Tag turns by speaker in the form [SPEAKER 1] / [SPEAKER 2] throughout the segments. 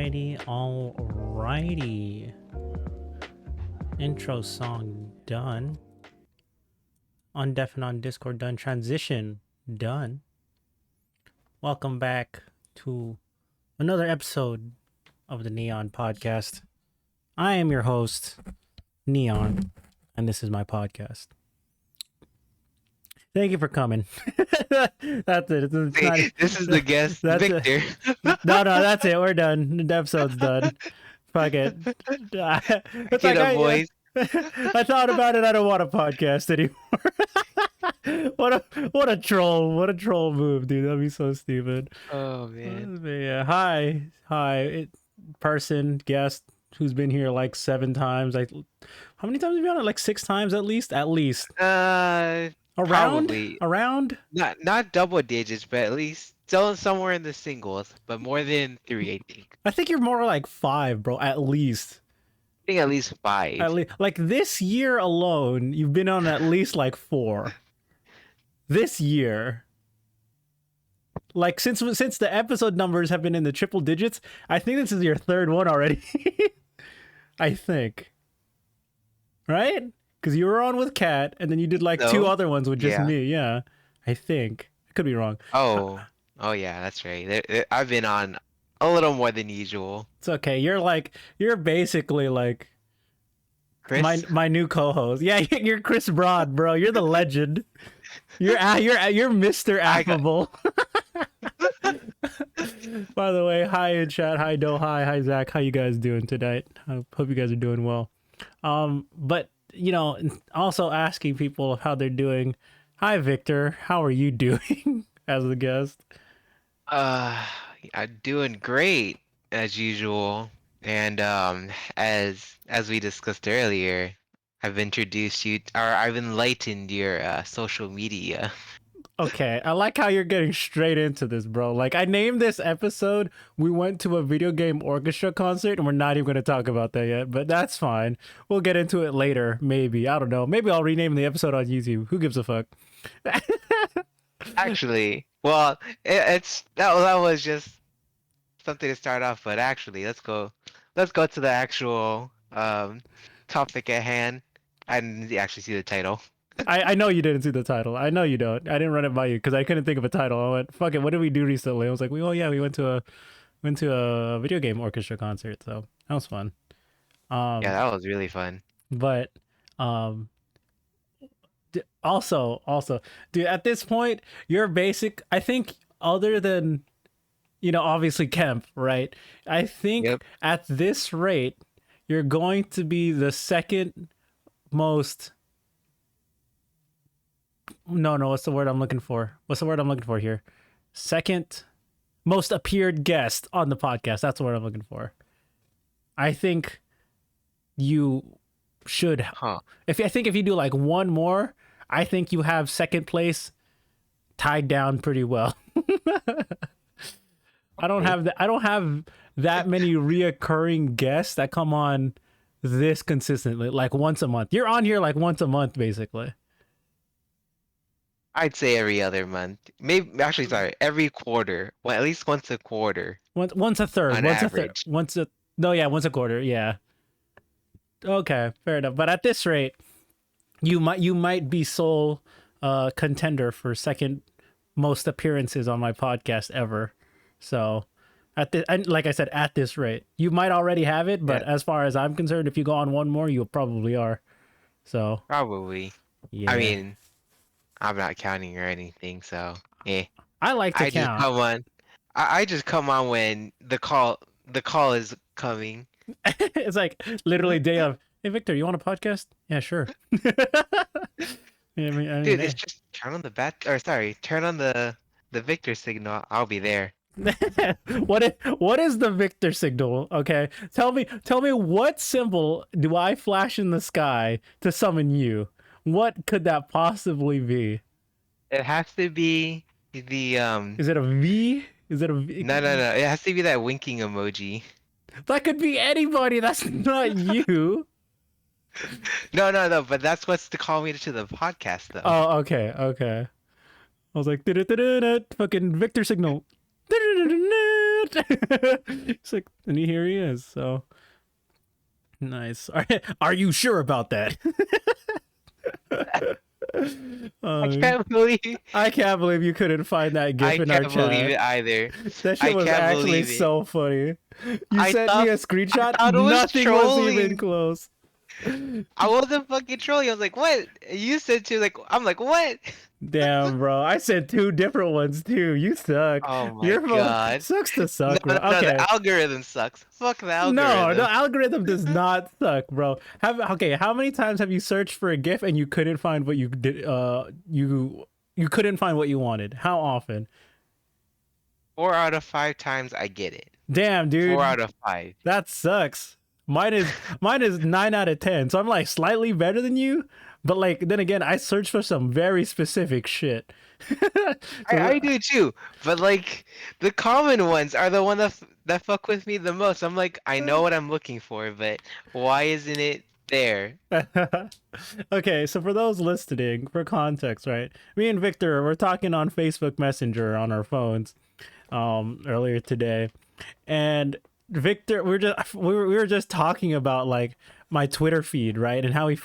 [SPEAKER 1] Alrighty. Intro song done. On Def and on Discord done. Transition done. Welcome back to another episode of the Neon Podcast. I am your host, Neon, and this is my podcast. Thank you for coming. That's it.
[SPEAKER 2] This is the guest, Victor.
[SPEAKER 1] No, that's it. We're done. The episode's done. Fuck it. It's
[SPEAKER 2] Get
[SPEAKER 1] like
[SPEAKER 2] up, boys.
[SPEAKER 1] I thought about it. I don't want a podcast anymore. What a troll. What a troll move, dude. That'd be so stupid.
[SPEAKER 2] Oh man.
[SPEAKER 1] Yeah. Hi. Person, guest who's been here like 7 times. How many times have you been on it? Like 6 times at least?
[SPEAKER 2] Probably.
[SPEAKER 1] Around?
[SPEAKER 2] Not double digits, but at least still somewhere in the singles, but more than 3, I think.
[SPEAKER 1] I think you're more like 5, bro, at least.
[SPEAKER 2] I think at least 5.
[SPEAKER 1] At least, like this year alone, you've been on at least like 4. This year. Like since the episode numbers have been in the triple digits, I think this is your 3rd one already. I think. Right? Because you were on with Kat, and then you did like 2 other ones with just me. Yeah, I think. I could be wrong.
[SPEAKER 2] Oh yeah, that's right. I've been on a little more than usual.
[SPEAKER 1] It's okay. You're basically like
[SPEAKER 2] Chris?
[SPEAKER 1] my new co-host. Yeah, you're Chris Broad, bro. You're the legend. You're Mr. Affable. By the way, hi in chat. Hi Do. Hi Zach. How you guys doing tonight? I hope you guys are doing well. But also asking people how they're doing. Hi, Victor. How are you doing as the guest?
[SPEAKER 2] I'm doing great as usual. And as we discussed earlier, I've introduced you, or I've enlightened your social media.
[SPEAKER 1] Okay, I like how you're getting straight into this, bro. Like, I named this episode, we went to a video game orchestra concert, and we're not even going to talk about that yet, but that's fine. We'll get into it later, maybe. I don't know. Maybe I'll rename the episode on YouTube. Who gives a fuck?
[SPEAKER 2] Actually, well, that was just something to start off, but actually, let's go to the actual topic at hand. I didn't actually see the title.
[SPEAKER 1] I know you didn't see the title. I know you don't. I didn't run it by you because I couldn't think of a title. I went, fuck it, what did we do recently? I was like, we went to a video game orchestra concert, so that was fun.
[SPEAKER 2] Yeah, that was really fun.
[SPEAKER 1] But also, dude, at this point, you're basic. I think other than obviously Kemp, right? I think at this rate, you're going to be the second most. No, what's the word I'm looking for? Here? Second most appeared guest on the podcast. That's the word I'm looking for. I think you should. If you do like one more, I think you have second place tied down pretty well. I don't have that many reoccurring guests that come on this consistently, like once a month. You're on here like once a month, basically.
[SPEAKER 2] I'd say every other month. Maybe actually, sorry, every quarter. Well, at least once a quarter.
[SPEAKER 1] Once a third.
[SPEAKER 2] On average.
[SPEAKER 1] Once a quarter. Yeah. Okay, fair enough. But at this rate, you might be sole contender for second most appearances on my podcast ever. So, like I said, at this rate, you might already have it. But as far as I'm concerned, if you go on one more, you probably are. So
[SPEAKER 2] probably. Yeah. I mean, I'm not counting or anything, so
[SPEAKER 1] I like to count.
[SPEAKER 2] I just come on when the call is coming.
[SPEAKER 1] It's like literally day of. Hey Victor, you want a podcast? Yeah, sure.
[SPEAKER 2] Dude, it's just turn on the Victor signal. I'll be there.
[SPEAKER 1] What is the Victor signal? Okay, tell me what symbol do I flash in the sky to summon you? What could that possibly be?
[SPEAKER 2] It has to be the
[SPEAKER 1] Is it a V? Is it a V?
[SPEAKER 2] No. It has to be that winking emoji.
[SPEAKER 1] That could be anybody. That's not you.
[SPEAKER 2] No. But that's what's to call me to the podcast, though.
[SPEAKER 1] Oh, okay. I was like, fucking Victor signal. what? It's like, and here he is. So nice. Are you sure about that?
[SPEAKER 2] I
[SPEAKER 1] um,
[SPEAKER 2] can't believe
[SPEAKER 1] I can't believe you couldn't find that
[SPEAKER 2] I
[SPEAKER 1] GIF in our
[SPEAKER 2] can't believe
[SPEAKER 1] chat.
[SPEAKER 2] it either.
[SPEAKER 1] That shit
[SPEAKER 2] I
[SPEAKER 1] was
[SPEAKER 2] can't
[SPEAKER 1] actually
[SPEAKER 2] believe it.
[SPEAKER 1] so funny. You
[SPEAKER 2] I
[SPEAKER 1] sent me
[SPEAKER 2] thought
[SPEAKER 1] a
[SPEAKER 2] I
[SPEAKER 1] screenshot.
[SPEAKER 2] thought it was
[SPEAKER 1] Nothing was even
[SPEAKER 2] trolling.
[SPEAKER 1] close.
[SPEAKER 2] I wasn't fucking trolling. I was like, what? You said to like I'm like, what?
[SPEAKER 1] Damn, bro. I sent two different ones too. You suck.
[SPEAKER 2] Oh my
[SPEAKER 1] Your phone
[SPEAKER 2] god.
[SPEAKER 1] sucks to
[SPEAKER 2] No,
[SPEAKER 1] suck, bro.
[SPEAKER 2] no, no,
[SPEAKER 1] Okay.
[SPEAKER 2] the algorithm sucks. Fuck the
[SPEAKER 1] No, the
[SPEAKER 2] algorithm.
[SPEAKER 1] algorithm does not suck, bro. Okay, how many times have you searched for a GIF and you couldn't find what you did you couldn't find what you wanted? How often?
[SPEAKER 2] 4 out of 5 times I get it.
[SPEAKER 1] Damn,
[SPEAKER 2] Four
[SPEAKER 1] dude.
[SPEAKER 2] out of five.
[SPEAKER 1] That sucks. Mine is 9 out of 10. So I'm like slightly better than you, but like then again, I search for some very specific shit. So
[SPEAKER 2] I do too, but like the common ones are the one that fuck with me the most. I'm like, I know what I'm looking for, but why isn't it there?
[SPEAKER 1] okay, so for those listening, for context, right? Me and Victor were talking on Facebook Messenger on our phones earlier today, and Victor, we were just talking about like my Twitter feed, right, and how he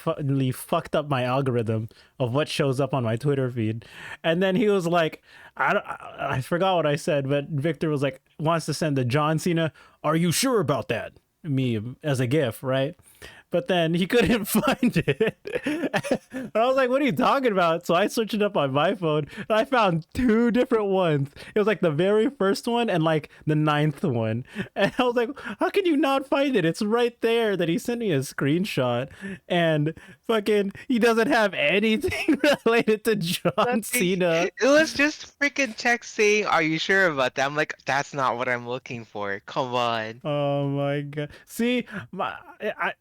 [SPEAKER 1] fucked up my algorithm of what shows up on my Twitter feed, and then he was like, I forgot what I said, but Victor was like wants to send the John Cena, "Are you sure about that?" meme as a GIF, right? But then he couldn't find it. And I was like, what are you talking about? So I searched it up on my phone and I found two different ones. It was like the very first one and like the ninth one. And I was like, how can you not find it? It's right there. That he sent me a screenshot and fucking he doesn't have anything related to John
[SPEAKER 2] Nothing.
[SPEAKER 1] Cena.
[SPEAKER 2] It was just freaking text saying, "Are you sure about that?" I'm like, that's not what I'm looking for. Come on.
[SPEAKER 1] Oh my god! See,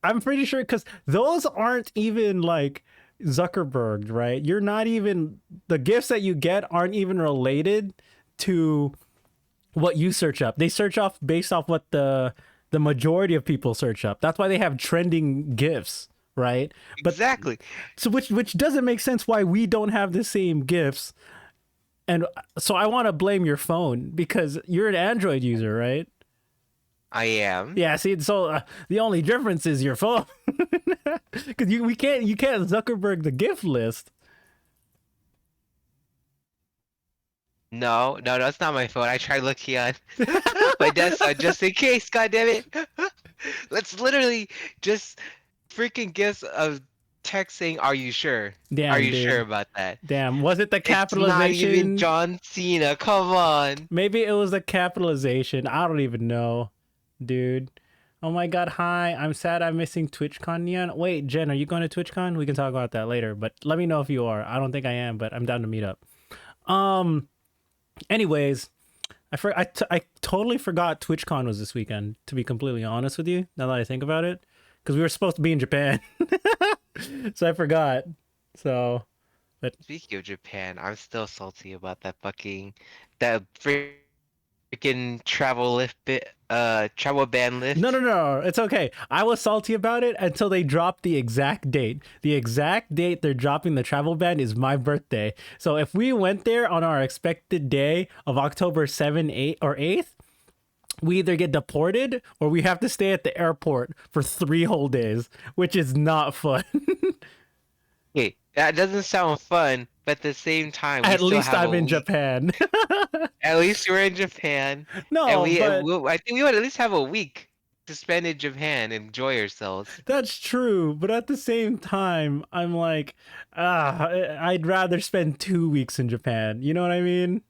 [SPEAKER 1] I'm pretty sure because those aren't even like Zuckerberg, right? You're not even the gifts that you get aren't even related to what you search up. They search off based off what the majority of people search up. That's why they have trending gifts, right? But
[SPEAKER 2] Exactly.
[SPEAKER 1] so which doesn't make sense why we don't have the same gifts. And so I want to blame your phone because you're an Android user, right?
[SPEAKER 2] I am.
[SPEAKER 1] Yeah, see, so the only difference is your phone, because you can't Zuckerberg the gift list.
[SPEAKER 2] No, no, no, it's not my phone. I tried looking on my desktop just in case. God damn it! Let's literally just freaking guess a text saying, "Are you sure? Are
[SPEAKER 1] Damn,
[SPEAKER 2] you sure
[SPEAKER 1] dude.
[SPEAKER 2] about that?"
[SPEAKER 1] Damn, was it the
[SPEAKER 2] It's not even
[SPEAKER 1] capitalization?
[SPEAKER 2] John Cena. Come on.
[SPEAKER 1] Maybe it was the capitalization. I don't even know, dude. Oh my god, hi. I'm sad I'm missing TwitchCon Neon. Wait, Jen, are you going to TwitchCon? We can talk about that later, but let me know if you are. I don't think I am, but I'm down to meet up. Anyways, I totally forgot TwitchCon was this weekend, to be completely honest with you, now that I think about it. Because we were supposed to be in Japan. So I forgot. So, but
[SPEAKER 2] Speaking of Japan, I'm still salty about that freaking travel ban
[SPEAKER 1] no,
[SPEAKER 2] lift.
[SPEAKER 1] no, no, it's okay. I was salty about it until they dropped the exact date. The exact date they're dropping the travel ban is my birthday. So if we went there on our expected day of October 7th, 8th, or 8th, we either get deported or we have to stay at the airport for 3 whole days, which is not fun.
[SPEAKER 2] Hey, that doesn't sound fun, but at the same time, we
[SPEAKER 1] At
[SPEAKER 2] still
[SPEAKER 1] least
[SPEAKER 2] have
[SPEAKER 1] I'm
[SPEAKER 2] a
[SPEAKER 1] in
[SPEAKER 2] week.
[SPEAKER 1] Japan.
[SPEAKER 2] At least we're in Japan, and
[SPEAKER 1] No, but
[SPEAKER 2] I think we would at least have a week to spend in Japan, and enjoy ourselves.
[SPEAKER 1] that's true. But at the same time, I'm like, I'd rather spend 2 weeks in Japan. You know what I mean?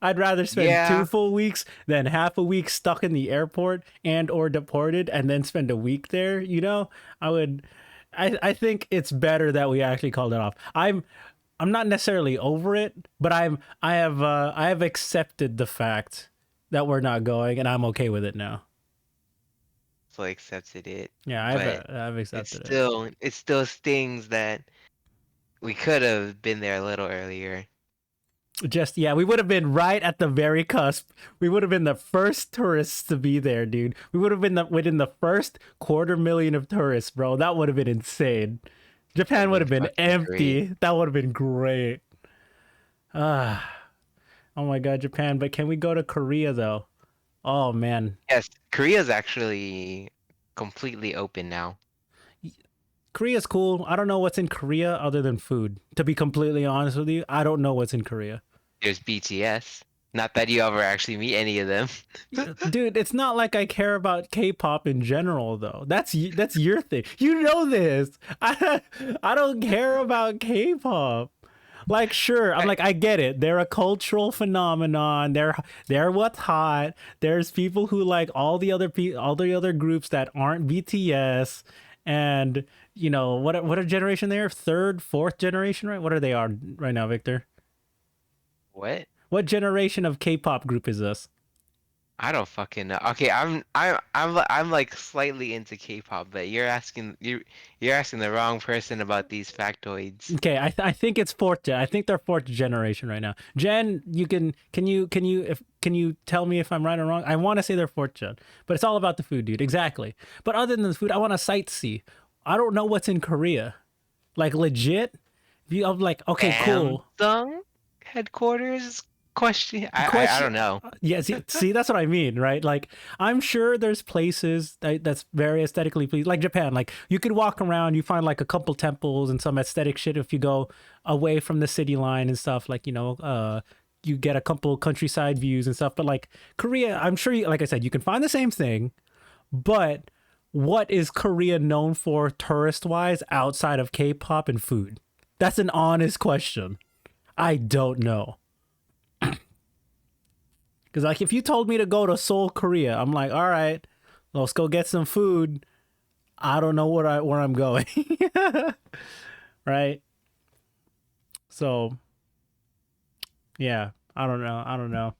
[SPEAKER 1] I'd rather spend two
[SPEAKER 2] Yeah,
[SPEAKER 1] full weeks than half a week stuck in the airport and or deported and then spend a week there. You know, I would. I think it's better that we actually called it off. I'm not necessarily over it, but I have accepted the fact that we're not going, and I'm okay with it now.
[SPEAKER 2] so I accepted it,
[SPEAKER 1] Yeah,
[SPEAKER 2] but
[SPEAKER 1] I've
[SPEAKER 2] it
[SPEAKER 1] accepted it.
[SPEAKER 2] still it still stings that we could have been there a little earlier.
[SPEAKER 1] Just yeah, we would have been right at the very cusp. We would have been the first tourists to be there, dude. We would have been within the first 250,000 of tourists, bro. That would have been insane.
[SPEAKER 2] Would
[SPEAKER 1] Japan
[SPEAKER 2] have
[SPEAKER 1] would
[SPEAKER 2] been
[SPEAKER 1] have been
[SPEAKER 2] fucking great.
[SPEAKER 1] empty. That would have been great. Ah, oh my god, Japan. But can we go to Korea though? Oh man,
[SPEAKER 2] Yes, Korea's actually completely open now.
[SPEAKER 1] Korea's cool. I don't know what's in Korea other than food. To be completely honest with you, I don't know what's in Korea.
[SPEAKER 2] There's BTS. Not that you ever actually meet any of them.
[SPEAKER 1] Dude, it's not like I care about K-pop in general, though. That's your thing. You know this. I don't care about K-pop. Like, sure, I'm like, I get it. They're a cultural phenomenon. They're what's hot. There's people who like all the other groups that aren't BTS, and what generation they are? Third, fourth generation, right? What are they on right now, Victor?
[SPEAKER 2] What?
[SPEAKER 1] What generation of K-pop group is this?
[SPEAKER 2] I don't fucking know. Okay, I'm like slightly into K-pop, but you're asking the wrong person about these factoids.
[SPEAKER 1] Okay, I think it's fourth gen. I think they're fourth generation right now. Jen, you can you tell me if I'm right or wrong? I want to say they're fourth gen, but it's all about the food, dude. Exactly. But other than the food, I want to sightsee. I don't know what's in Korea. Like legit, I'm like, okay, cool.
[SPEAKER 2] Samsung headquarters? Question? I
[SPEAKER 1] Question.
[SPEAKER 2] don't know.
[SPEAKER 1] Yeah, see, that's what I mean, right? Like, I'm sure there's places that's very aesthetically pleasing, like Japan. Like, you could walk around, you find like a couple temples and some aesthetic shit if you go away from the city line and stuff. Like, you get a couple countryside views and stuff. But like Korea, I'm sure, like I said, you can find the same thing. But what is Korea known for tourist wise outside of K-pop and food? That's an honest question. I don't know. Because like if you told me to go to Seoul, Korea, I'm like, all right, let's go get some food. I don't know where I'm going, right? So yeah, I don't know. I don't know.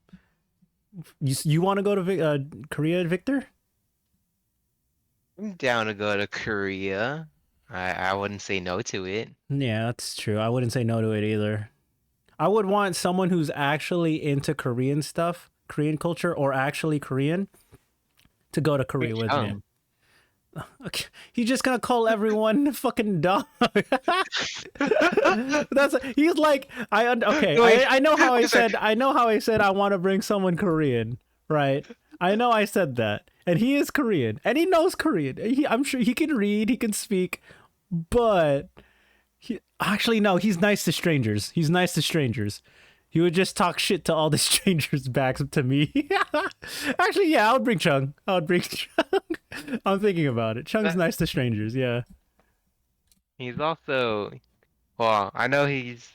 [SPEAKER 1] You want to go to Korea, Victor?
[SPEAKER 2] I'm down to go to Korea. I wouldn't say no to it.
[SPEAKER 1] Yeah, that's true. I wouldn't say no to it either. I would want someone who's actually into Korean stuff, Korean culture, or actually Korean to go to Korea with me. Okay. He's just gonna call everyone fucking dog. He's like okay. I know how I said I want to bring someone Korean, right? I know I said that, and he is Korean, and he knows Korean. I'm sure he can read, he can speak, but actually no, he's nice to strangers. He's nice to strangers. He would just talk shit to all the strangers back to me. Actually, yeah, I would bring Chung. I would bring Chung. I'm thinking about it. Chung's nice to strangers, yeah.
[SPEAKER 2] He's also, well, I know his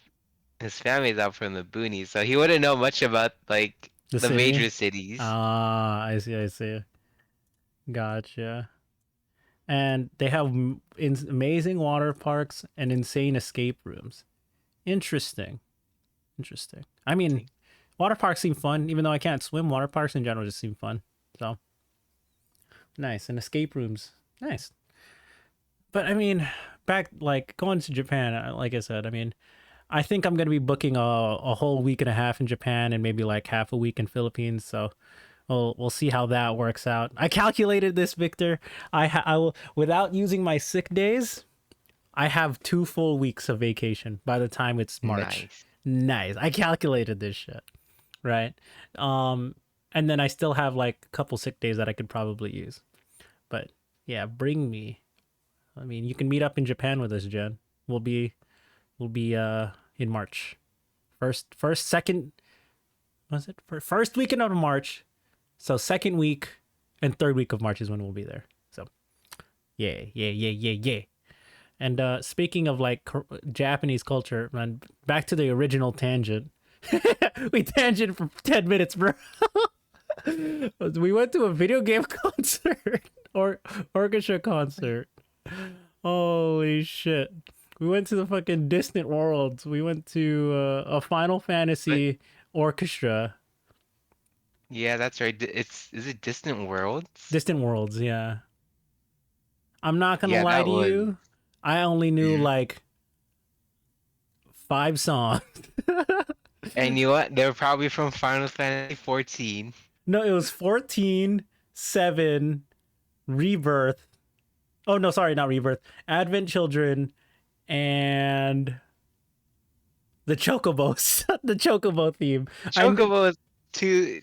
[SPEAKER 2] family's out from the boonies, so he wouldn't know much about like the major cities.
[SPEAKER 1] Ah, I see. Gotcha. And they have amazing water parks and insane escape rooms. Interesting. I mean, water parks seem fun, even though I can't swim. Water parks in general just seem fun. So nice. And escape rooms, nice. But I mean, back like going to Japan, like I said, I mean, I think I'm gonna be booking a whole week and a half in Japan and maybe like half a week in Philippines. So we'll see how that works out. I calculated this, Victor. I will, without using my sick days, I have 2 full weeks of vacation by the time it's March. Nice. I calculated this shit, right? And then I still have like a couple sick days that I could probably use. But yeah, bring me. I mean, you can meet up in Japan with us, Jen. We'll be in March. Second, was it? First weekend of March. So second week and third week of March is when we'll be there. So yeah. And speaking of like Japanese culture, man, back to the original tangent. We tangent for 10 minutes, bro. We went to a video game concert or orchestra concert. Holy shit. We went to the fucking Distant Worlds. We went to a Final Fantasy orchestra.
[SPEAKER 2] Yeah, that's right. Is it Distant Worlds?
[SPEAKER 1] Distant Worlds, yeah. I'm not gonna lie to you. I only knew like 5 songs.
[SPEAKER 2] And you know what? They were probably from Final Fantasy 14.
[SPEAKER 1] No, it was 14, 7, Rebirth. Oh no, sorry, not Rebirth. Advent Children and the Chocobos. The Chocobo theme.
[SPEAKER 2] Chocobo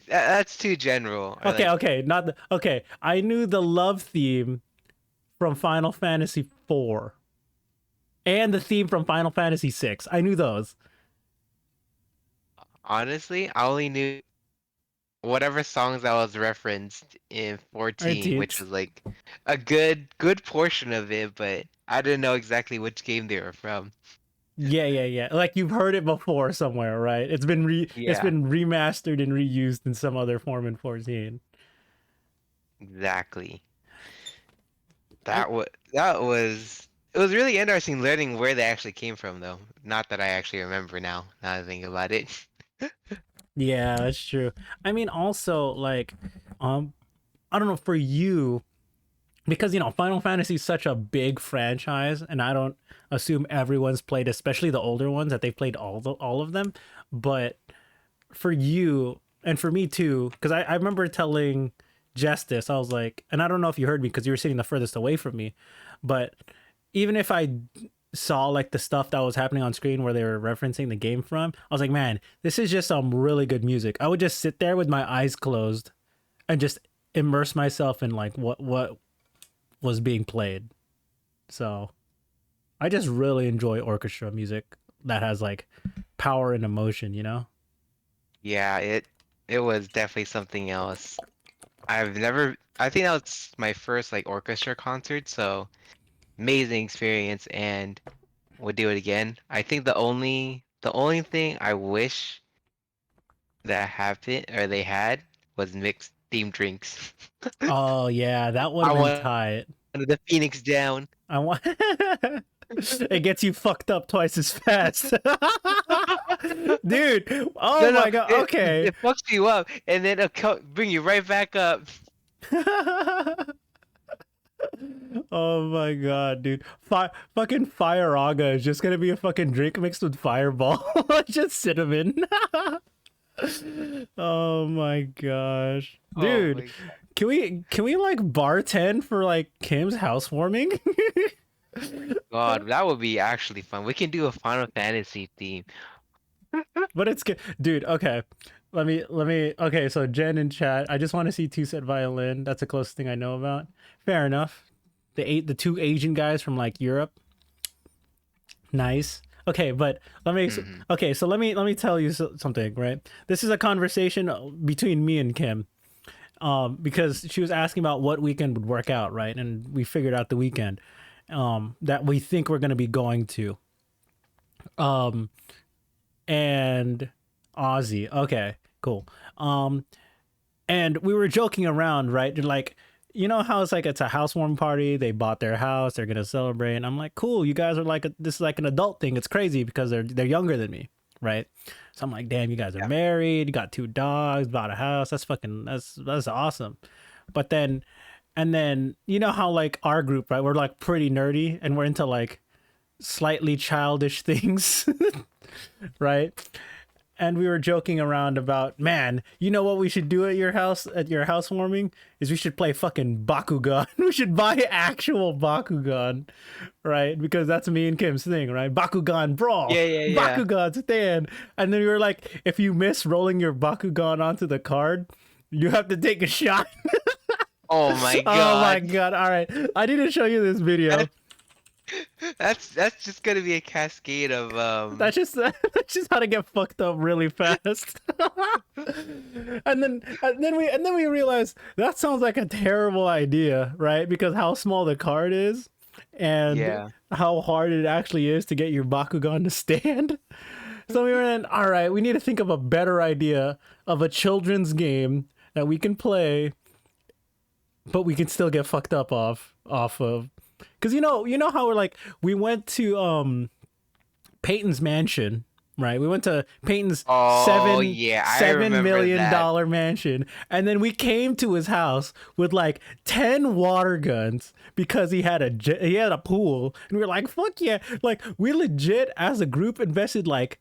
[SPEAKER 2] That's too general. Or
[SPEAKER 1] Okay,
[SPEAKER 2] like
[SPEAKER 1] okay, not the, okay. I knew the love theme from Final Fantasy IV and the theme from Final Fantasy VI. I knew those.
[SPEAKER 2] honestly, I only knew whatever songs that was referenced in 14, which
[SPEAKER 1] Right,
[SPEAKER 2] was like a good portion of it, but I didn't know exactly which game they were from.
[SPEAKER 1] yeah, yeah, yeah. Like you've heard it before somewhere, right? It's
[SPEAKER 2] Yeah,
[SPEAKER 1] been remastered and reused in some other form in 14.
[SPEAKER 2] exactly.
[SPEAKER 1] I
[SPEAKER 2] That was it was really interesting learning where they actually came from though. Not that I actually remember now, now that I think about it.
[SPEAKER 1] Yeah, that's true. I mean also like um I don't know for you because Final Fantasy is such a big franchise and I don't assume everyone's played, especially the older ones, that they've played all of them, but for you and for me too, because I remember telling Justice, I was like, and I don't know if you heard me because you were sitting the furthest away from me, but even if I saw like the stuff that was happening on screen where they were referencing the game from, I was like, man, this is just some really good music. I would just sit there with my eyes closed and just immerse myself in like what was being played. So I just really enjoy orchestra music that has like power and emotion, you know?
[SPEAKER 2] Yeah, it was definitely something else. I think that was my first like orchestra concert, so amazing experience and would do it again. I think the only thing I wish that happened or they had was mixed themed drinks.
[SPEAKER 1] Oh yeah, that would
[SPEAKER 2] I
[SPEAKER 1] have been
[SPEAKER 2] wanted
[SPEAKER 1] tight.
[SPEAKER 2] the Phoenix down.
[SPEAKER 1] I want it gets you fucked up twice as fast. Dude, oh
[SPEAKER 2] No, no,
[SPEAKER 1] my god,
[SPEAKER 2] it,
[SPEAKER 1] okay.
[SPEAKER 2] it fucks you up and then it'll bring you right back up.
[SPEAKER 1] Oh my god, dude. Fucking Fire is just gonna be a fucking drink mixed with Fireball. Just cinnamon. Oh my gosh.
[SPEAKER 2] Oh
[SPEAKER 1] Dude,
[SPEAKER 2] my God.
[SPEAKER 1] can we like bartend for like Kim's housewarming?
[SPEAKER 2] God, that would be actually fun. We can do a Final Fantasy theme.
[SPEAKER 1] But it's good. Dude, okay. Let me okay, so Jen in chat, I just want to see two set violin. That's the closest thing I know about. Fair enough. The two Asian guys from like Europe. Nice. Okay, but
[SPEAKER 2] Hmm.
[SPEAKER 1] okay, so let me tell you something, right? This is a conversation between me and Kim. Because she was asking about what weekend would work out, right? And we figured out the weekend that we think we're going to be going to. Um and Aussie. Okay, cool. Um and we were joking around, right? Like, how it's like it's a housewarming party. They bought their house. They're gonna celebrate. And I'm like, cool. You guys are like this is like an adult thing. It's crazy because they're younger than me, right? So I'm like, damn, you guys are
[SPEAKER 2] Yeah.
[SPEAKER 1] married. You got two dogs. Bought a house. That's awesome. But then, and then how like our group, right? We're like pretty nerdy and we're into like slightly childish things, right? And we were joking around about, man, you know what we should do at your housewarming is we should play fucking Bakugan. We should buy actual Bakugan, right? Because that's me and Kim's thing, right? Bakugan brawl,
[SPEAKER 2] Yeah, yeah, yeah.
[SPEAKER 1] Bakugan stand. And then we were like, if you miss rolling your Bakugan onto the card, you have to take a shot.
[SPEAKER 2] Oh my
[SPEAKER 1] Oh my
[SPEAKER 2] God.
[SPEAKER 1] god! All right, I need to show you this video.
[SPEAKER 2] That's just gonna be a cascade of
[SPEAKER 1] That's just how to get fucked up really fast. And then we realized that sounds like a terrible idea, right? Because how small the card is and
[SPEAKER 2] yeah.
[SPEAKER 1] how hard it actually is to get your Bakugan to stand. So we went, all right, we need to think of a better idea of a children's game that we can play, but we can still get fucked up off of. Because you know how we went to Peyton's mansion, right? We went to Peyton's
[SPEAKER 2] Oh
[SPEAKER 1] seven
[SPEAKER 2] yeah, I
[SPEAKER 1] seven
[SPEAKER 2] remember
[SPEAKER 1] million
[SPEAKER 2] that.
[SPEAKER 1] dollar mansion, and then we came to his house with like 10 water guns because he had a pool, and we were like, "Fuck yeah!" Like we legit as a group invested like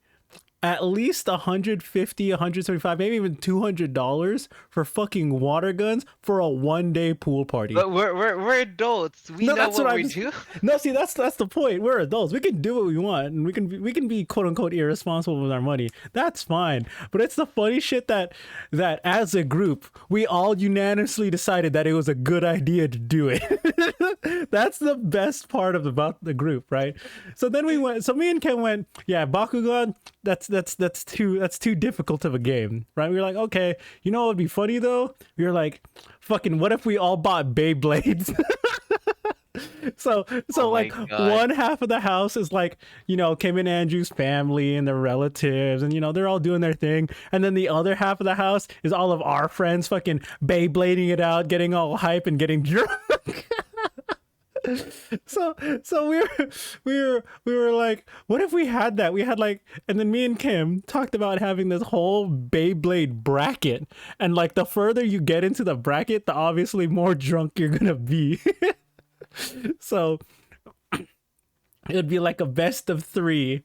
[SPEAKER 1] at least 150, 175, maybe even $200 for fucking water guns for a 1 day pool party.
[SPEAKER 2] But we're adults. We
[SPEAKER 1] No,
[SPEAKER 2] know
[SPEAKER 1] that's what
[SPEAKER 2] what we
[SPEAKER 1] I'm.
[SPEAKER 2] do.
[SPEAKER 1] No, see, that's the point. We're adults. We can do what we want, and we can be quote unquote irresponsible with our money. That's fine. But it's the funny shit that as a group we all unanimously decided that it was a good idea to do it. That's the best part of about the group, right? So then we went. So me and Ken went. Yeah, Bakugan. That's too difficult of a game, right? We were like, okay, you know what would be funny though? We were like, fucking, what if we all bought Beyblades? So
[SPEAKER 2] Oh my
[SPEAKER 1] like
[SPEAKER 2] God.
[SPEAKER 1] one half of the house is like, Kim and Andrew's family and their relatives, and they're all doing their thing, and then the other half of the house is all of our friends fucking Beyblading it out, getting all hype and getting drunk. So we were like, what if we had that? We had like, and then me and Kim talked about having this whole Beyblade bracket, and like the further you get into the bracket, the obviously more drunk you're gonna be. So it'd be like a best of three,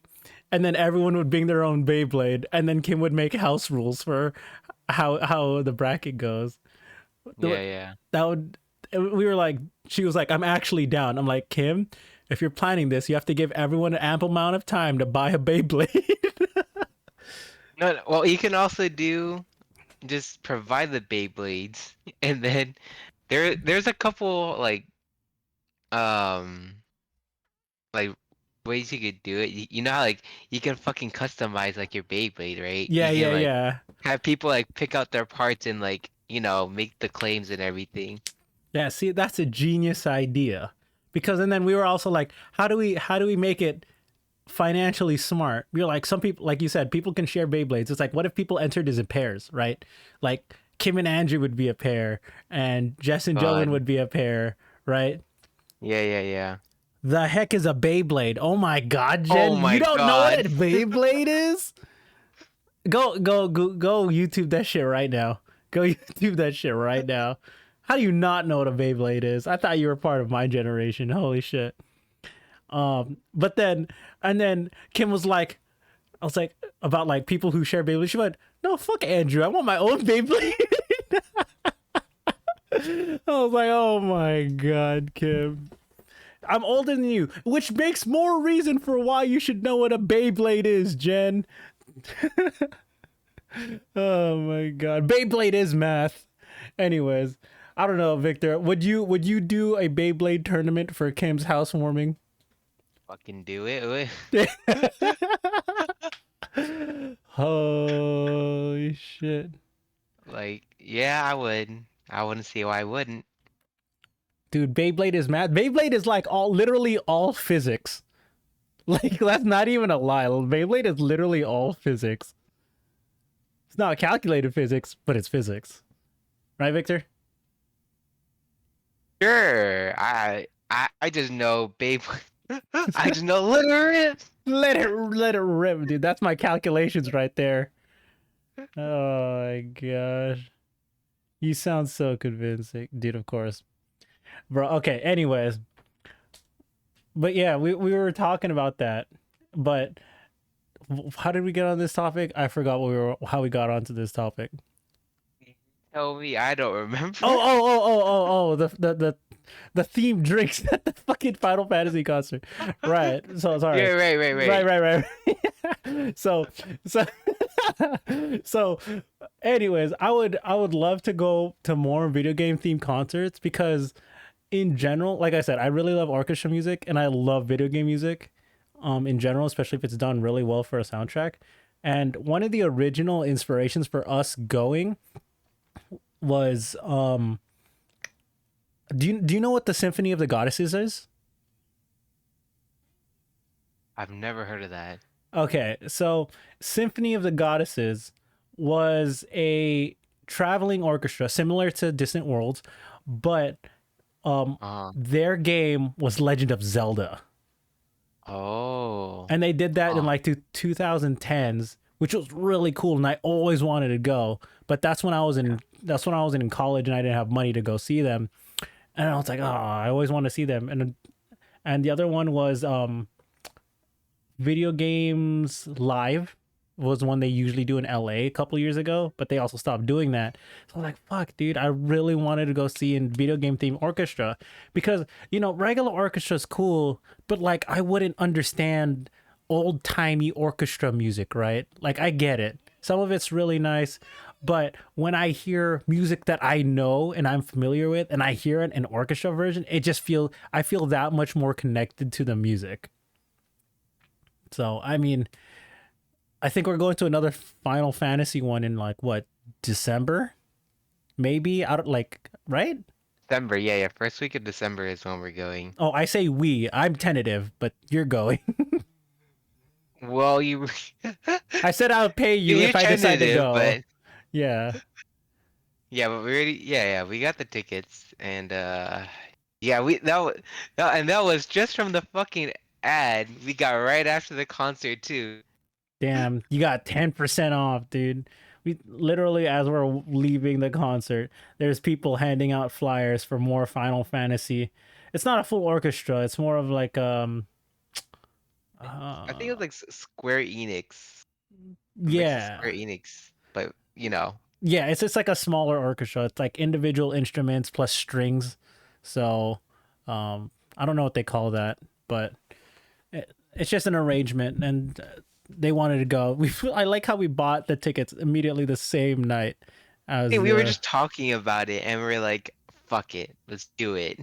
[SPEAKER 1] and then everyone would bring their own Beyblade, and then Kim would make house rules for how the bracket goes.
[SPEAKER 2] Yeah, yeah.
[SPEAKER 1] That would We were like, she was like, I'm actually down. I'm like, Kim, if you're planning this, you have to give everyone an ample amount of time to buy a Beyblade.
[SPEAKER 2] No, well, you can also do just provide the Beyblades, and then there's a couple um like ways you could do it. You know how like you can fucking customize like your Beyblade, right?
[SPEAKER 1] Yeah,
[SPEAKER 2] You can
[SPEAKER 1] yeah,
[SPEAKER 2] like
[SPEAKER 1] yeah.
[SPEAKER 2] have people like pick out their parts and like make the claims and everything.
[SPEAKER 1] Yeah, see, that's a genius idea. Because and then we were also like, how do we make it financially smart? We were like, some people, like you said, people can share Beyblades. It's like, what if people entered as in pairs, right? Like Kim and Andrew would be a pair, and Jess and Jolyn
[SPEAKER 2] Fun.
[SPEAKER 1] would be a pair, right?
[SPEAKER 2] Yeah, yeah, yeah.
[SPEAKER 1] The heck is a Beyblade? Oh my god,
[SPEAKER 2] Oh
[SPEAKER 1] Jen, you
[SPEAKER 2] my
[SPEAKER 1] don't know what a
[SPEAKER 2] God.
[SPEAKER 1] Beyblade is? Go YouTube that shit right now. Go YouTube that shit right now. How do you not know what a Beyblade is? I thought you were part of my generation. Holy shit. But then and then Kim was like, I was like, about like people who share Beyblade. She went, no, fuck Andrew. I want my own Beyblade. I was like, oh my god, Kim. I'm older than you, which makes more reason for why you should know what a Beyblade is, Jen. Oh my god. Beyblade is math. Anyways, I don't know, Victor. Would you do a Beyblade tournament for Kim's housewarming?
[SPEAKER 2] Fucking do it.
[SPEAKER 1] Holy shit.
[SPEAKER 2] Like, yeah, I would. I wouldn't see why I wouldn't.
[SPEAKER 1] Dude, Beyblade is math. Beyblade is like literally all physics. Like, that's not even a lie. Beyblade is literally all physics. It's not calculated physics, but it's physics. Right, Victor?
[SPEAKER 2] Sure. I just know Beyblade. I just know literally.
[SPEAKER 1] Let it rip, dude. That's my calculations right there. Oh my gosh. You sound so convincing. Dude, of course. Bro, okay, anyways. But yeah, we were talking about that. But how did we get on this topic? I forgot how we got onto this topic.
[SPEAKER 2] Tell me, I don't remember.
[SPEAKER 1] Oh, the themed drinks at the fucking Final Fantasy concert. Right. So sorry.
[SPEAKER 2] Yeah,
[SPEAKER 1] Right. So so anyways, I would love to go to more video game themed concerts because in general, like I said, I really love orchestra music and I love video game music in general, especially if it's done really well for a soundtrack. And one of the original inspirations for us going was do you know what the Symphony of the Goddesses is?
[SPEAKER 2] I've never heard of that.
[SPEAKER 1] Okay, so Symphony of the Goddesses was a traveling orchestra similar to Distant Worlds, but their game was Legend of Zelda.
[SPEAKER 2] Oh.
[SPEAKER 1] And they did that in
[SPEAKER 2] Oh.
[SPEAKER 1] like 2010s, which was really cool and I always wanted to go, but that's when I was in college and I didn't have money to go see them. And I was like, "Oh, I always want to see them." And the other one was Video Games Live, was one they usually do in LA a couple years ago, but they also stopped doing that. So I was like, fuck, dude, I really wanted to go see a video game themed orchestra because, regular orchestra is cool, but like I wouldn't understand old timey orchestra music, right? Like I get it. Some of it's really nice, but when I hear music that I know and I'm familiar with and I hear it in orchestra version, I feel that much more connected to the music. So, I mean, I think we're going to another Final Fantasy one in like what, December? Maybe I don't like, right?
[SPEAKER 2] December, yeah. First week of December is when we're going.
[SPEAKER 1] Oh, I say we. I'm tentative, but you're going.
[SPEAKER 2] Well,
[SPEAKER 1] I said I would pay you
[SPEAKER 2] you're
[SPEAKER 1] if I decide to
[SPEAKER 2] tentative,
[SPEAKER 1] go.
[SPEAKER 2] but
[SPEAKER 1] Yeah.
[SPEAKER 2] yeah, but we already, yeah, we got the tickets, and yeah, that was just from the fucking ad we got right after the concert too.
[SPEAKER 1] Damn, you got 10% off, dude. We literally, as we're leaving the concert, there's people handing out flyers for more Final Fantasy. It's not a full orchestra. It's more of like
[SPEAKER 2] I think it was like Square Enix, a mix of
[SPEAKER 1] yeah.
[SPEAKER 2] Square Enix, but you know.
[SPEAKER 1] Yeah, it's just like a smaller orchestra. It's like individual instruments plus strings. So, I don't know what they call that, but it's just an arrangement, and they wanted to go. I like how we bought the tickets immediately the same night as
[SPEAKER 2] Hey, we were
[SPEAKER 1] the
[SPEAKER 2] just talking about it, and we are like, "Fuck it, let's do it."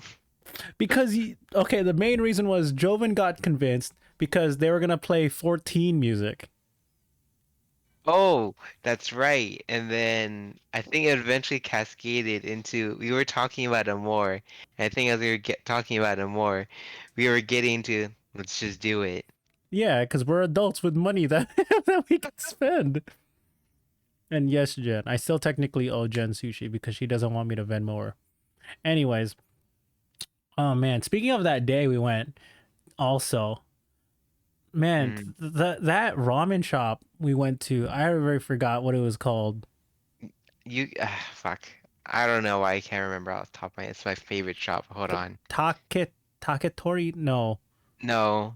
[SPEAKER 1] because okay, the main reason was Joven got convinced because they were gonna play 14 music.
[SPEAKER 2] Oh, that's right. And then I think it eventually cascaded into we were talking about it more. And I think as we were talking about it more, we were getting to let's just do it.
[SPEAKER 1] Yeah, because we're adults with money that that we can spend. And yes, Jen, I still technically owe Jen sushi because she doesn't want me to Venmo her. Anyways, oh man, speaking of that day we went, also, man,
[SPEAKER 2] Mm.
[SPEAKER 1] that ramen shop we went to, I already forgot what it was called.
[SPEAKER 2] Fuck. I don't know why I can't remember off the top of my head. It's my favorite shop. Hold
[SPEAKER 1] T-
[SPEAKER 2] on.
[SPEAKER 1] Taketori? No,
[SPEAKER 2] No.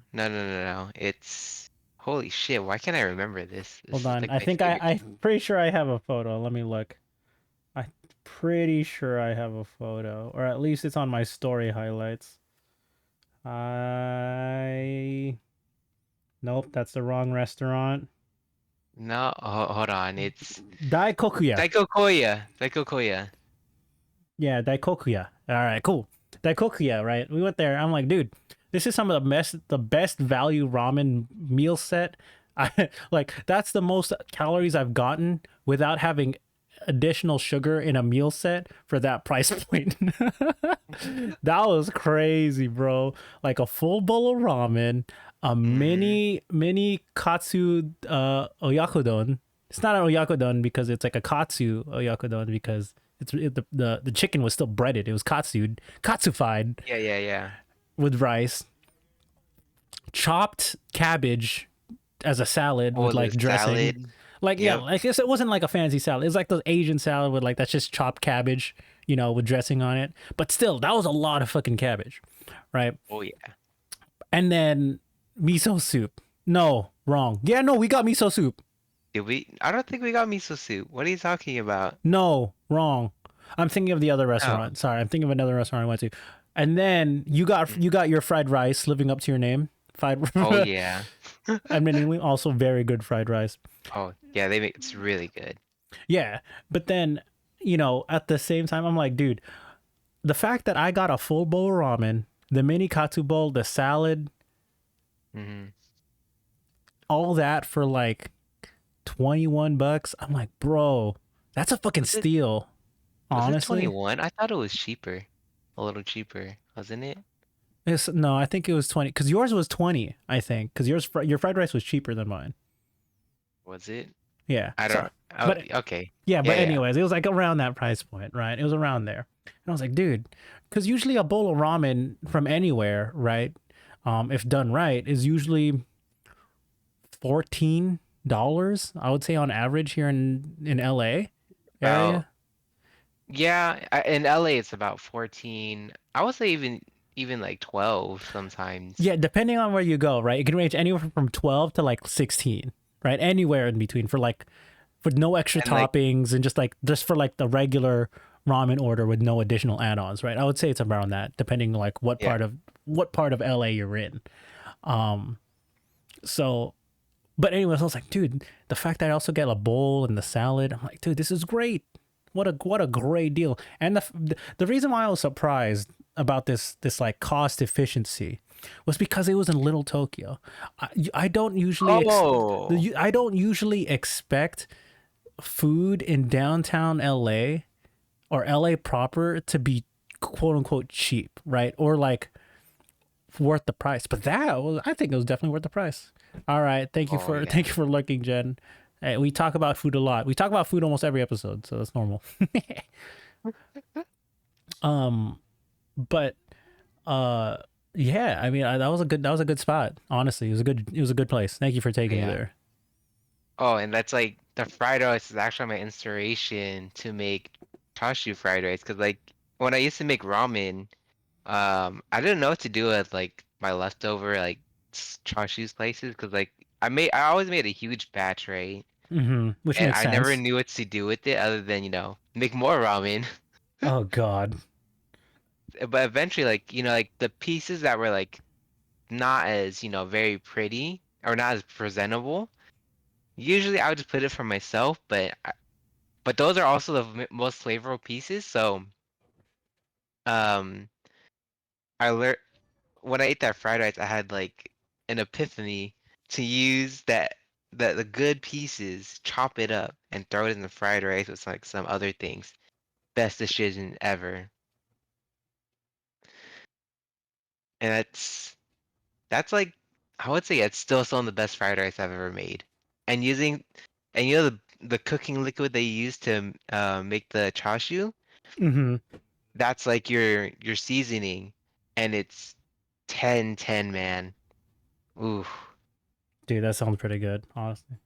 [SPEAKER 2] It's holy shit. Why can't I remember this?
[SPEAKER 1] hold
[SPEAKER 2] This is
[SPEAKER 1] on.
[SPEAKER 2] like
[SPEAKER 1] I
[SPEAKER 2] my
[SPEAKER 1] think
[SPEAKER 2] favorite.
[SPEAKER 1] I'm pretty sure I have a photo. Let me look. I'm pretty sure I have a photo, or at least it's on my story highlights. I Nope, that's the wrong restaurant.
[SPEAKER 2] No, hold on. It's
[SPEAKER 1] Daikokuya.
[SPEAKER 2] Daikokuya.
[SPEAKER 1] Yeah, Daikokuya. All right, cool. Daikokuya, right? We went there. I'm like, dude, this is some of the best value ramen meal set. I like that's the most calories I've gotten without having additional sugar in a meal set for that price point. That was crazy, bro. Like a full bowl of ramen, a
[SPEAKER 2] Mm-hmm.
[SPEAKER 1] mini katsu oyakodon. It's not an oyakodon because it's like a katsu oyakodon because the chicken was still breaded. It was katsufied
[SPEAKER 2] Yeah.
[SPEAKER 1] with rice, chopped cabbage as a salad
[SPEAKER 2] Oh,
[SPEAKER 1] with
[SPEAKER 2] the
[SPEAKER 1] like dressing.
[SPEAKER 2] salad.
[SPEAKER 1] Like yeah,
[SPEAKER 2] Yep.
[SPEAKER 1] like it wasn't like a fancy salad. It was like those Asian salad with like that's just chopped cabbage, with dressing on it. But still, that was a lot of fucking cabbage, right?
[SPEAKER 2] Oh yeah.
[SPEAKER 1] And then miso soup. No, wrong. Yeah, no, we got miso soup.
[SPEAKER 2] Did we? I don't think we got miso soup. What are you talking about?
[SPEAKER 1] No, wrong. I'm thinking of the other
[SPEAKER 2] Oh.
[SPEAKER 1] restaurant. Sorry, I'm thinking of another restaurant I went to. And then you got
[SPEAKER 2] Mm.
[SPEAKER 1] you got your fried rice living up to your name. Fried
[SPEAKER 2] Oh yeah.
[SPEAKER 1] admittingly also very good fried rice.
[SPEAKER 2] Oh yeah. It's really good.
[SPEAKER 1] Yeah, but then, at the same time I'm like, dude, the fact that I got a full bowl of ramen, the mini katsu bowl, the salad,
[SPEAKER 2] Mm-hmm.
[SPEAKER 1] all that for like $21, I'm like, bro, that's a fucking
[SPEAKER 2] Was it
[SPEAKER 1] steal,
[SPEAKER 2] was it
[SPEAKER 1] honestly.
[SPEAKER 2] 21? I thought it was cheaper. A little cheaper, wasn't it?
[SPEAKER 1] No, I think it was 20 cuz yours was 20, I think, cuz your fried rice was cheaper than mine.
[SPEAKER 2] Was it?
[SPEAKER 1] Yeah.
[SPEAKER 2] I
[SPEAKER 1] So,
[SPEAKER 2] don't. Oh,
[SPEAKER 1] but
[SPEAKER 2] okay.
[SPEAKER 1] yeah, but
[SPEAKER 2] Yeah.
[SPEAKER 1] anyways, it was like around that price point, right? It was around there. And I was like, dude, cuz usually a bowl of ramen from anywhere, right? If done right, is usually $14, I would say on average here in LA
[SPEAKER 2] About
[SPEAKER 1] area.
[SPEAKER 2] yeah. In LA, it's about 14. I would say even like 12 sometimes.
[SPEAKER 1] Yeah, depending on where you go, right? It can range anywhere from 12 to like 16. right? Anywhere in between for no extra
[SPEAKER 2] And like,
[SPEAKER 1] toppings and just for like the regular ramen order with no additional add-ons, right? I would say it's around that, depending like
[SPEAKER 2] yeah.
[SPEAKER 1] what part of LA you're in. Um, so but anyways, I was like, dude, the fact that I also get a bowl and the salad, I'm like, dude, this is great. What a great deal. And the reason why I was surprised about this like cost efficiency was because it was in Little Tokyo. I don't usually
[SPEAKER 2] Oh,
[SPEAKER 1] I don't usually expect food in downtown LA or LA proper to be quote unquote cheap, right? Or like worth the price. But I think it was definitely worth the price. All right,
[SPEAKER 2] oh
[SPEAKER 1] thank
[SPEAKER 2] yeah.
[SPEAKER 1] you for looking, Jen. Hey, we talk about food a lot. We talk about food almost every episode, so that's normal. um, but uh, yeah, I mean, that was a good spot. Honestly, it was a good place. Thank you for taking me
[SPEAKER 2] Yeah.
[SPEAKER 1] there.
[SPEAKER 2] Oh, and that's like the fried rice is actually my inspiration to make chashu fried rice. Cause like when I used to make ramen, I didn't know what to do with like my leftover like chashu slices. Cause like I always made a huge batch, right?
[SPEAKER 1] Which
[SPEAKER 2] And
[SPEAKER 1] makes
[SPEAKER 2] I never
[SPEAKER 1] sense.
[SPEAKER 2] knew what to do with it other than, make more ramen.
[SPEAKER 1] Oh God.
[SPEAKER 2] But eventually, like, like the pieces that were like not as, very pretty or not as presentable, usually I would just put it for myself, but those are also the most flavorful pieces. So, um, I learned when I ate that fried rice, I had like an epiphany to use the good pieces, chop it up, and throw it in the fried rice with like some other things. Best decision ever. And that's like I would say it's still some of the best fried rice I've ever made. And using and the cooking liquid they use to make the chashu,
[SPEAKER 1] Mm-hmm.
[SPEAKER 2] that's like your seasoning, and it's 10/10, man. Ooh,
[SPEAKER 1] Dude, that sounds pretty good, honestly.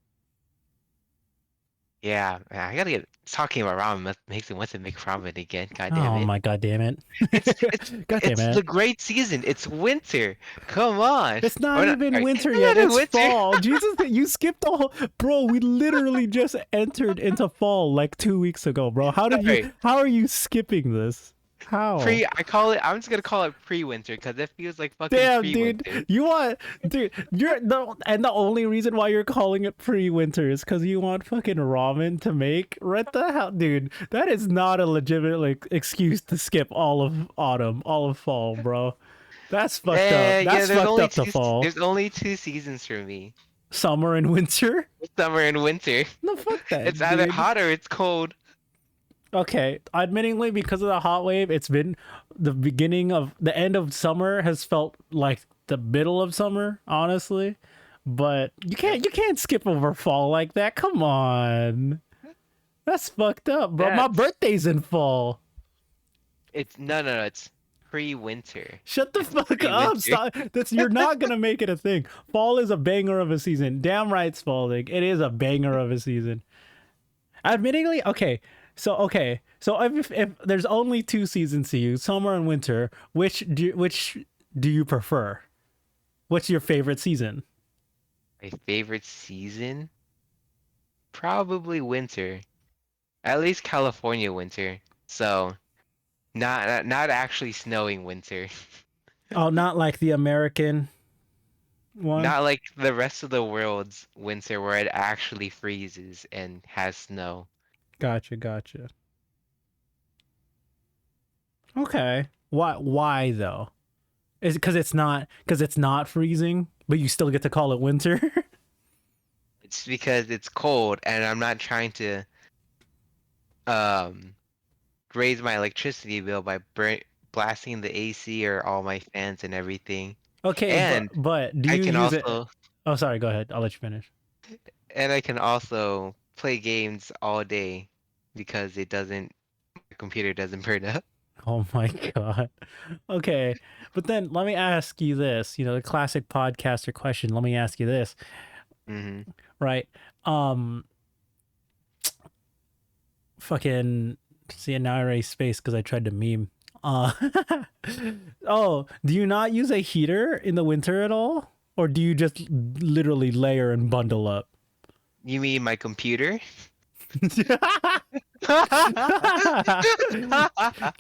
[SPEAKER 2] yeah, man, I gotta get talking about ramen makes me want to make ramen again. God damn
[SPEAKER 1] Oh
[SPEAKER 2] it!
[SPEAKER 1] my God, damn it.
[SPEAKER 2] It's it's
[SPEAKER 1] God damn
[SPEAKER 2] it's
[SPEAKER 1] it.
[SPEAKER 2] the great season. It's winter. Come on.
[SPEAKER 1] It's not
[SPEAKER 2] Or not,
[SPEAKER 1] even
[SPEAKER 2] sorry,
[SPEAKER 1] winter
[SPEAKER 2] it's
[SPEAKER 1] yet.
[SPEAKER 2] not in
[SPEAKER 1] It's
[SPEAKER 2] winter.
[SPEAKER 1] fall. Jesus, you skipped the whole. Bro, we literally just entered into fall like 2 weeks ago, bro.
[SPEAKER 2] Sorry.
[SPEAKER 1] How are you skipping this? How?
[SPEAKER 2] I'm just gonna call it pre-winter because it feels like fucking
[SPEAKER 1] Damn, dude.
[SPEAKER 2] pre-winter.
[SPEAKER 1] Dude, and the only reason why you're calling it pre-winter is because you want fucking ramen to make? What the hell? Dude, that is not a legitimate like excuse to skip all of autumn, all of fall, bro. That's fucked up.
[SPEAKER 2] Yeah,
[SPEAKER 1] That's fucked up to fall.
[SPEAKER 2] there's only two seasons for me.
[SPEAKER 1] Summer and winter?
[SPEAKER 2] Summer and winter.
[SPEAKER 1] No, fuck
[SPEAKER 2] It's
[SPEAKER 1] that,
[SPEAKER 2] either
[SPEAKER 1] dude.
[SPEAKER 2] hot or it's cold.
[SPEAKER 1] Okay, admittingly, because of the hot wave, it's been the end of summer has felt like the middle of summer, honestly. But
[SPEAKER 2] Yep.
[SPEAKER 1] you can't skip over fall like that. Come on, that's fucked up, bro. My
[SPEAKER 2] That's
[SPEAKER 1] birthday's in fall.
[SPEAKER 2] it's no, it's pre-winter.
[SPEAKER 1] Shut the
[SPEAKER 2] It's
[SPEAKER 1] fuck up.
[SPEAKER 2] pre-winter.
[SPEAKER 1] Stop. You're not gonna make it a thing. Fall is a banger of a season. Damn right, it's falling. It is a banger of a season. Admittingly, so if there's only two seasons to you, summer and winter, which do you prefer? What's your favorite season?
[SPEAKER 2] My favorite season? Probably winter. At least California winter. So not actually snowing winter.
[SPEAKER 1] Oh, not like the American one.
[SPEAKER 2] Not like the rest of the world's winter where it actually freezes and has snow.
[SPEAKER 1] Gotcha, gotcha. Okay. Why though? Is it because it's not freezing, but you still get to call it winter?
[SPEAKER 2] It's because it's cold and I'm not trying to um raise my electricity bill by blasting the AC or all my fans and everything.
[SPEAKER 1] Okay,
[SPEAKER 2] And
[SPEAKER 1] but do
[SPEAKER 2] I
[SPEAKER 1] you
[SPEAKER 2] can
[SPEAKER 1] use it?
[SPEAKER 2] also
[SPEAKER 1] Oh, sorry. Go ahead. I'll let you finish.
[SPEAKER 2] I can also play games all day because my computer doesn't burn up.
[SPEAKER 1] Oh my god. Okay. But then let me ask you this, the classic podcaster question. Let me ask you this,
[SPEAKER 2] Hmm.
[SPEAKER 1] right? Um fucking see now I erased space because I tried to meme. Uh oh, do you not use a heater in the winter at all? Or do you just literally layer and bundle up?
[SPEAKER 2] You mean my computer?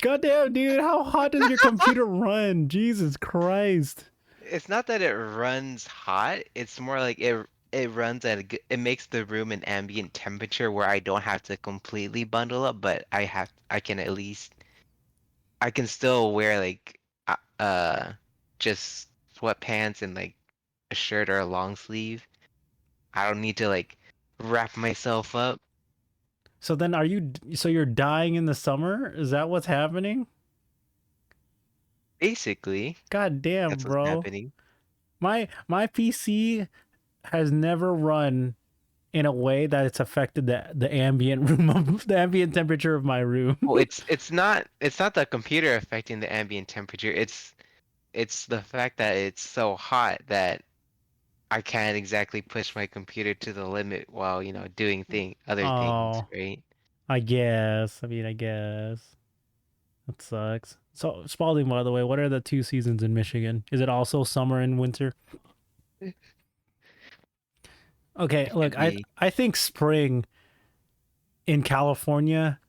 [SPEAKER 1] Goddamn, dude, how hot does your computer run? Jesus Christ.
[SPEAKER 2] It's not that it runs hot. It's more like it runs at it makes the room an ambient temperature where I don't have to completely bundle up, but I can at least I can still wear like just sweatpants and like a shirt or a long sleeve. I don't need to like wrap myself up.
[SPEAKER 1] So then so you're dying in the summer? Is that what's happening?
[SPEAKER 2] Basically,
[SPEAKER 1] God damn,
[SPEAKER 2] that's what's
[SPEAKER 1] bro.
[SPEAKER 2] happening.
[SPEAKER 1] My PC has never run in a way that it's affected the ambient room of the ambient temperature of my room.
[SPEAKER 2] Well, it's not the computer affecting the ambient temperature. It's the fact that it's so hot that I can't exactly push my computer to the limit while, doing other things,
[SPEAKER 1] Oh,
[SPEAKER 2] right?
[SPEAKER 1] I guess. I mean, I guess. That sucks. So, Spalding, by the way, what are the two seasons in Michigan? Is it also summer and winter? Okay,
[SPEAKER 2] It
[SPEAKER 1] look,
[SPEAKER 2] could be.
[SPEAKER 1] I think spring in California,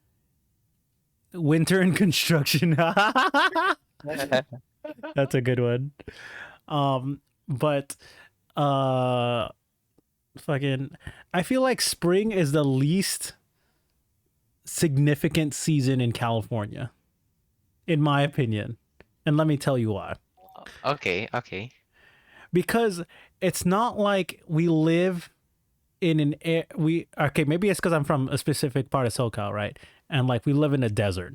[SPEAKER 1] winter in construction. That's a good one. But uh fucking I feel like spring is the least significant season in California, in my opinion. And let me tell you why.
[SPEAKER 2] Okay, okay.
[SPEAKER 1] Because it's not like we live in we okay, maybe it's because I'm from a specific part of SoCal, right? And like we live in a desert.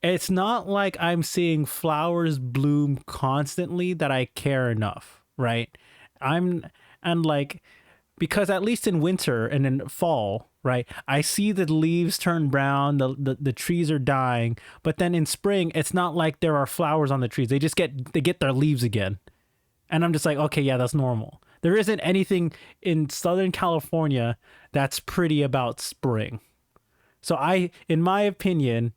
[SPEAKER 1] It's not like I'm seeing flowers bloom constantly that I care enough, right? I'm and like because at least in winter and in fall, right, I see the leaves turn brown, the trees are dying, but then in spring, it's not like there are flowers on the trees. They get their leaves again. And I'm just like, okay, yeah, that's normal. There isn't anything in Southern California that's pretty about spring. So in my opinion,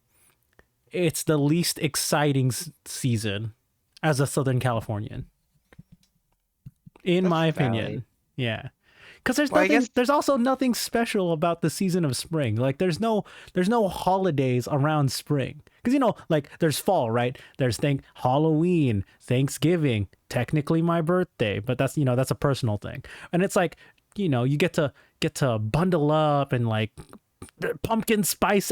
[SPEAKER 1] it's the least exciting season as a Southern Californian. In
[SPEAKER 2] That's
[SPEAKER 1] my
[SPEAKER 2] valid.
[SPEAKER 1] opinion, yeah. Because
[SPEAKER 2] Well, I guess
[SPEAKER 1] there's also nothing special about the season of spring. Like there's no holidays around spring. Because like there's fall, right? There's Halloween, Thanksgiving, technically my birthday, but that's a personal thing. And it's like, you get to bundle up and like pumpkin spice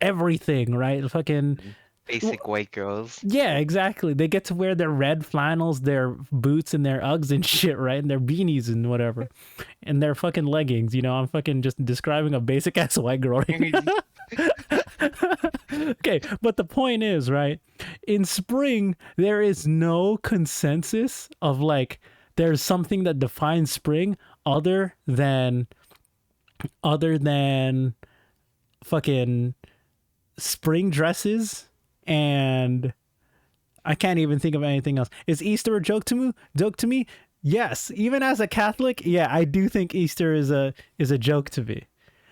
[SPEAKER 1] everything, right? Fucking
[SPEAKER 2] basic white girls.
[SPEAKER 1] yeah, exactly. They get to wear their red flannels, their boots, and their Uggs and shit, right? And their beanies and whatever, and their fucking leggings. I'm fucking just describing a basic ass white girl. Okay, but the point is, right? In spring, there is no consensus of like there's something that defines spring other than fucking spring dresses, and I can't even think of anything else. Is Easter a joke to me? Yes. Even as a Catholic, yeah, I do think Easter is a joke to me.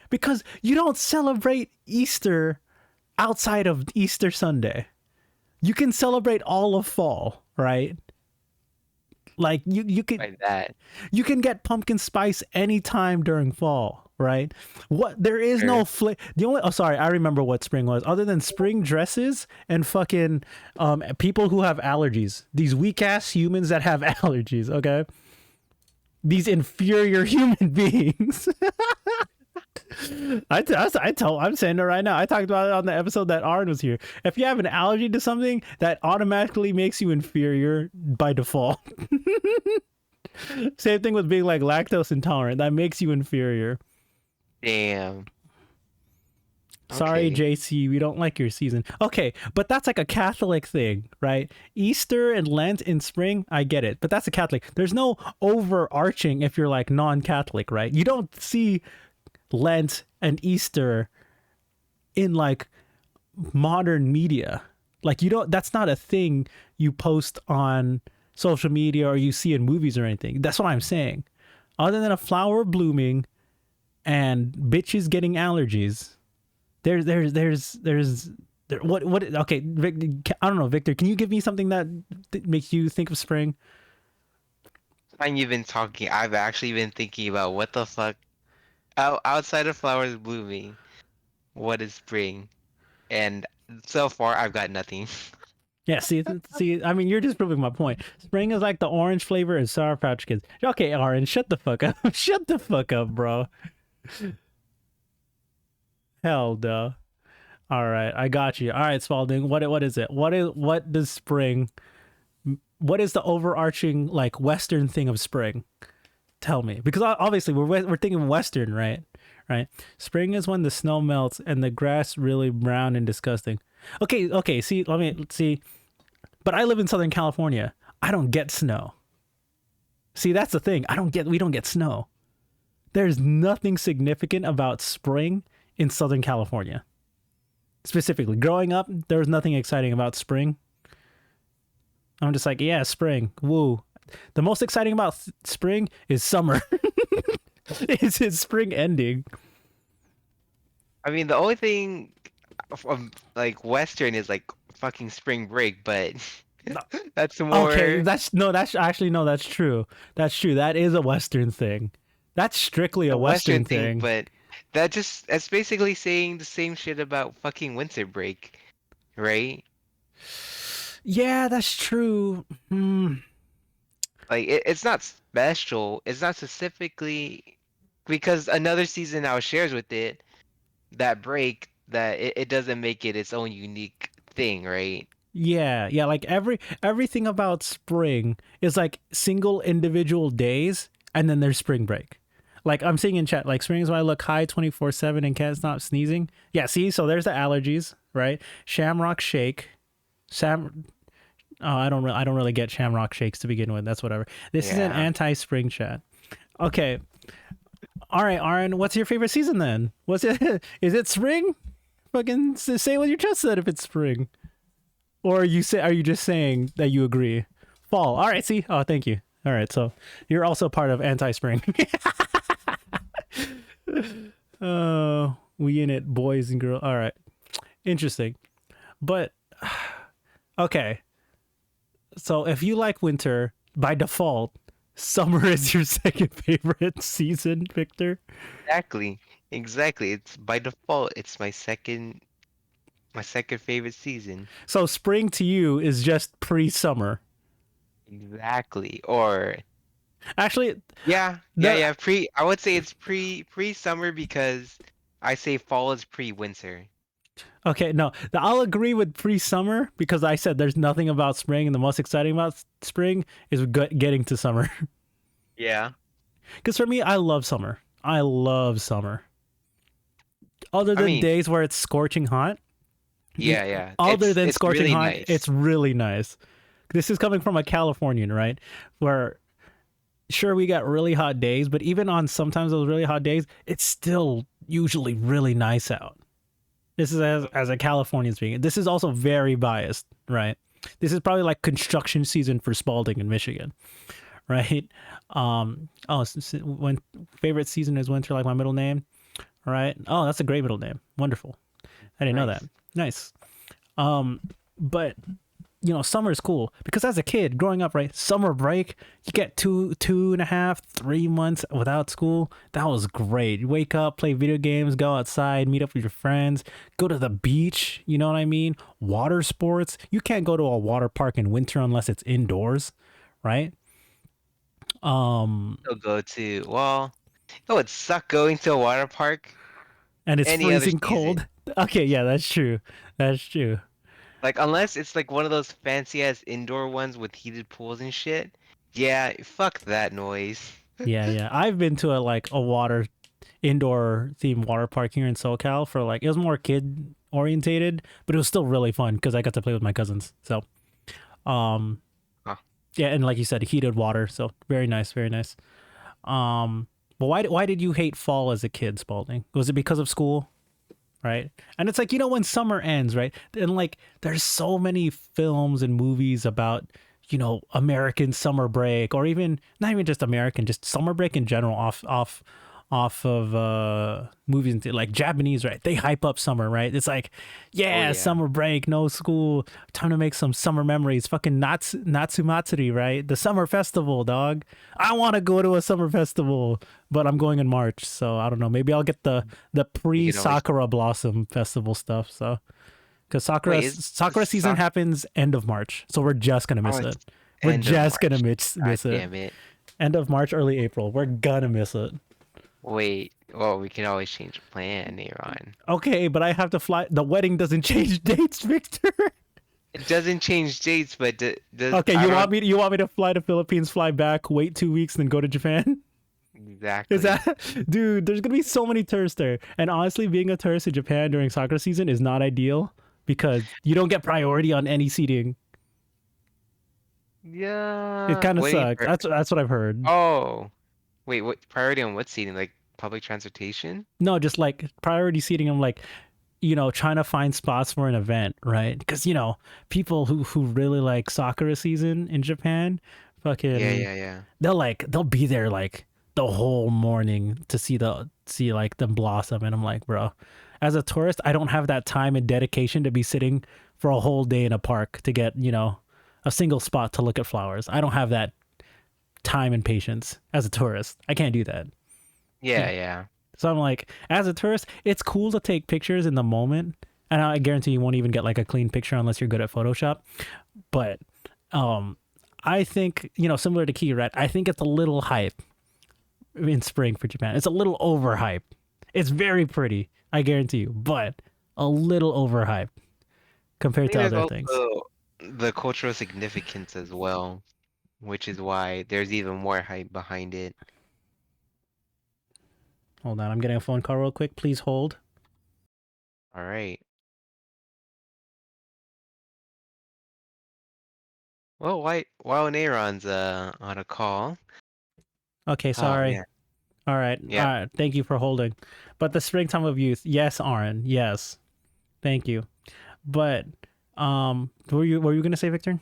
[SPEAKER 1] Because you don't celebrate Easter outside of Easter Sunday. You can celebrate all of fall, right? Like
[SPEAKER 2] Like that.
[SPEAKER 1] you can get pumpkin spice anytime during fall, right? What there is
[SPEAKER 2] Sure.
[SPEAKER 1] no the only sorry, I remember what spring was. Other than spring dresses and fucking people who have allergies. These weak ass humans that have allergies, okay? These inferior human beings. I'm saying it right now. I talked about it on the episode that Arn was here. If you have an allergy to something, that automatically makes you inferior by default. Same thing with being like lactose intolerant. That makes you inferior.
[SPEAKER 2] Damn.
[SPEAKER 1] Sorry,
[SPEAKER 2] Okay.
[SPEAKER 1] JC, we don't like your season. Okay, but that's like a Catholic thing, right? Easter and Lent in spring, I get it, but that's a Catholic. There's no overarching if you're like non-Catholic, right? You don't see Lent and Easter in like modern media. Like you don't that's not a thing you post on social media or you see in movies or anything. That's what I'm saying. Other than a flower blooming and bitches getting allergies, what okay, I don't know, Victor, can you give me something that makes you think of spring?
[SPEAKER 2] I've actually been thinking about what the fuck. Outside of flowers blooming, what is spring? And so far, I've got nothing.
[SPEAKER 1] Yeah, see. I mean, you're just proving my point. Spring is like the orange flavor and Sour Patch Kids. Okay, Orange, shut the fuck up. Shut the fuck up, bro. Hell no. All right, I got you. All right, Spalding. What is it? What does spring? What is the overarching like Western thing of spring? Tell me, because obviously we're thinking Western, right? Right. Spring is when the snow melts and the grass really brown and disgusting. Okay. See, let me see. But I live in Southern California. I don't get snow. See, that's the thing. We don't get snow. There's nothing significant about spring in Southern California. Specifically, growing up, there was nothing exciting about spring. I'm just like, yeah, spring. Woo. The most exciting about spring is summer. It's spring ending.
[SPEAKER 2] I mean, the only thing from like Western is like fucking spring break, but that's
[SPEAKER 1] Okay,
[SPEAKER 2] more
[SPEAKER 1] that's actually no, that's true. That's true. That is a Western thing. That's strictly a
[SPEAKER 2] a Western
[SPEAKER 1] Western
[SPEAKER 2] thing,
[SPEAKER 1] thing.
[SPEAKER 2] but that's basically saying the same shit about fucking winter break, right?
[SPEAKER 1] Yeah, that's true. Hmm.
[SPEAKER 2] Like it's not special. It's not specifically because another season now shares with it that break that it doesn't make it its own unique thing, right?
[SPEAKER 1] Yeah, like everything about spring is like single individual days and then there's spring break. Like I'm seeing in chat, like spring is when I look high 24/7 and can't stop sneezing. Yeah, see, so there's the allergies, right? Shamrock shake. Sam Oh, I don't really get shamrock shakes to begin with. That's whatever. This is an
[SPEAKER 2] Yeah.
[SPEAKER 1] anti-spring chat. Okay. All right, Aaron, what's your favorite season then? What's it? Is it spring? Fucking say what your chest said if it's spring. Or are you just saying that you agree? Fall. All right, see? Oh, thank you. All right, so you're also part of anti-spring. We in it, boys and girls. All right. Interesting. But okay. So if you like winter, by default, summer is your second favorite season, Victor.
[SPEAKER 2] Exactly. Exactly. It's by default, it's my second favorite season.
[SPEAKER 1] So spring to you is just pre-summer.
[SPEAKER 2] Exactly. Or
[SPEAKER 1] Actually,
[SPEAKER 2] yeah, yeah,
[SPEAKER 1] the
[SPEAKER 2] yeah. I would say it's pre-summer because I say fall is pre-winter.
[SPEAKER 1] okay, no, I'll agree with pre-summer because I said there's nothing about spring, and the most exciting about spring is getting to summer.
[SPEAKER 2] Yeah.
[SPEAKER 1] Because for me, I love summer. I love summer. Other
[SPEAKER 2] I
[SPEAKER 1] than
[SPEAKER 2] mean,
[SPEAKER 1] days where it's scorching hot,
[SPEAKER 2] yeah, yeah.
[SPEAKER 1] other than
[SPEAKER 2] It's
[SPEAKER 1] scorching
[SPEAKER 2] really
[SPEAKER 1] hot,
[SPEAKER 2] nice.
[SPEAKER 1] it's really nice. This is coming from a Californian, right? Where sure we got really hot days, but even on sometimes those really hot days, it's still usually really nice out. This is as a Californian speaking. This is also very biased, right? This is probably like construction season for Spalding in Michigan, right? When favorite season is winter, like my middle name, right? Oh, that's a great middle name. Wonderful. I didn't know that.
[SPEAKER 2] Nice.
[SPEAKER 1] Nice. But summer is cool because as a kid growing up, right, summer break, you get 2.5, 3 months without school. That was great. You wake up, play video games, go outside, meet up with your friends, go to the beach. You know what I mean? Water sports. You can't go to a water park in winter unless it's indoors, right?
[SPEAKER 2] Still go to, well, it would suck going to a water park
[SPEAKER 1] And it's
[SPEAKER 2] any other
[SPEAKER 1] freezing
[SPEAKER 2] season.
[SPEAKER 1] cold. Okay, yeah, that's true. That's true.
[SPEAKER 2] Like, unless it's like one of those fancy ass indoor ones with heated pools and shit. Yeah, fuck that noise.
[SPEAKER 1] Yeah. I've been to a water indoor themed water park here in SoCal for like it was more kid orientated, but it was still really fun because I got to play with my cousins. So, um,
[SPEAKER 2] Huh.
[SPEAKER 1] yeah, and like you said, heated water. So very nice, very nice. But why did you hate fall as a kid, Spalding? Was it because of school? Right. And it's like, when summer ends, right? And like, there's so many films and movies about, American summer break or even not even just American, just summer break in general off of movies and like Japanese, right? They hype up summer, right? It's like,
[SPEAKER 2] Oh
[SPEAKER 1] yeah,
[SPEAKER 2] yeah.
[SPEAKER 1] summer break, no school, time to make some summer memories. Fucking Natsumatsuri, right? The summer festival, dog. I want to go to a summer festival, but I'm going in March, so I don't know. Maybe I'll get the
[SPEAKER 2] You
[SPEAKER 1] pre
[SPEAKER 2] can always
[SPEAKER 1] Sakura Blossom festival stuff. So because
[SPEAKER 2] wait. Is the
[SPEAKER 1] Sakura season happens end of March, so we're just gonna
[SPEAKER 2] oh,
[SPEAKER 1] miss
[SPEAKER 2] it's
[SPEAKER 1] it. We're
[SPEAKER 2] end of
[SPEAKER 1] just gonna
[SPEAKER 2] March. God
[SPEAKER 1] miss it.
[SPEAKER 2] damn it.
[SPEAKER 1] End of March, early April. We're gonna miss it.
[SPEAKER 2] Wait. Well, we can always change the plan, Aaron.
[SPEAKER 1] Okay, but I have to fly. The wedding doesn't change dates, Victor.
[SPEAKER 2] It doesn't change dates, but does
[SPEAKER 1] Okay,
[SPEAKER 2] I don't
[SPEAKER 1] you want me to fly to Philippines, fly back, wait 2 weeks, then go to Japan? Is
[SPEAKER 2] exactly.
[SPEAKER 1] that dude? There's gonna be so many tourists there, and honestly, being a tourist in Japan during soccer season is not ideal because you don't get priority on any seating. It
[SPEAKER 2] Yeah.
[SPEAKER 1] kind of
[SPEAKER 2] Waiting
[SPEAKER 1] sucks.
[SPEAKER 2] for.
[SPEAKER 1] That's what I've heard.
[SPEAKER 2] Oh. Wait. What priority on what seating? Like public transportation?
[SPEAKER 1] No, just like priority seating. I'm like, trying to find spots for an event, right? Because people who really like soccer season in Japan,
[SPEAKER 2] Yeah.
[SPEAKER 1] fucking,
[SPEAKER 2] Yeah. Yeah.
[SPEAKER 1] they'll be there like the whole morning to see like them blossom, and I'm like, bro, as a tourist, I don't have that time and dedication to be sitting for a whole day in a park to get a single spot to look at flowers. I don't have that time and patience as a tourist. I can't do that.
[SPEAKER 2] Yeah. Yeah.
[SPEAKER 1] So I'm like, as a tourist, it's cool to take pictures in the moment, and I guarantee you won't even get like a clean picture unless you're good at Photoshop. But I think similar to Key, right? I think it's a little hype in spring for Japan. It's a little overhyped. It's very pretty, I guarantee you, but a little overhyped
[SPEAKER 2] I
[SPEAKER 1] compared
[SPEAKER 2] think
[SPEAKER 1] to
[SPEAKER 2] there's
[SPEAKER 1] other things.
[SPEAKER 2] also the cultural significance as well, which is why there's even more hype behind it.
[SPEAKER 1] Hold on, I'm getting a phone call real quick. Please hold.
[SPEAKER 2] All right. Well, while Nairon's on a call.
[SPEAKER 1] Okay,
[SPEAKER 2] Oh
[SPEAKER 1] sorry.
[SPEAKER 2] man.
[SPEAKER 1] All right. All
[SPEAKER 2] Yep.
[SPEAKER 1] right. Thank you for holding. But the springtime of youth, yes, Aaron, yes. Thank you. But what were you gonna say, Victor?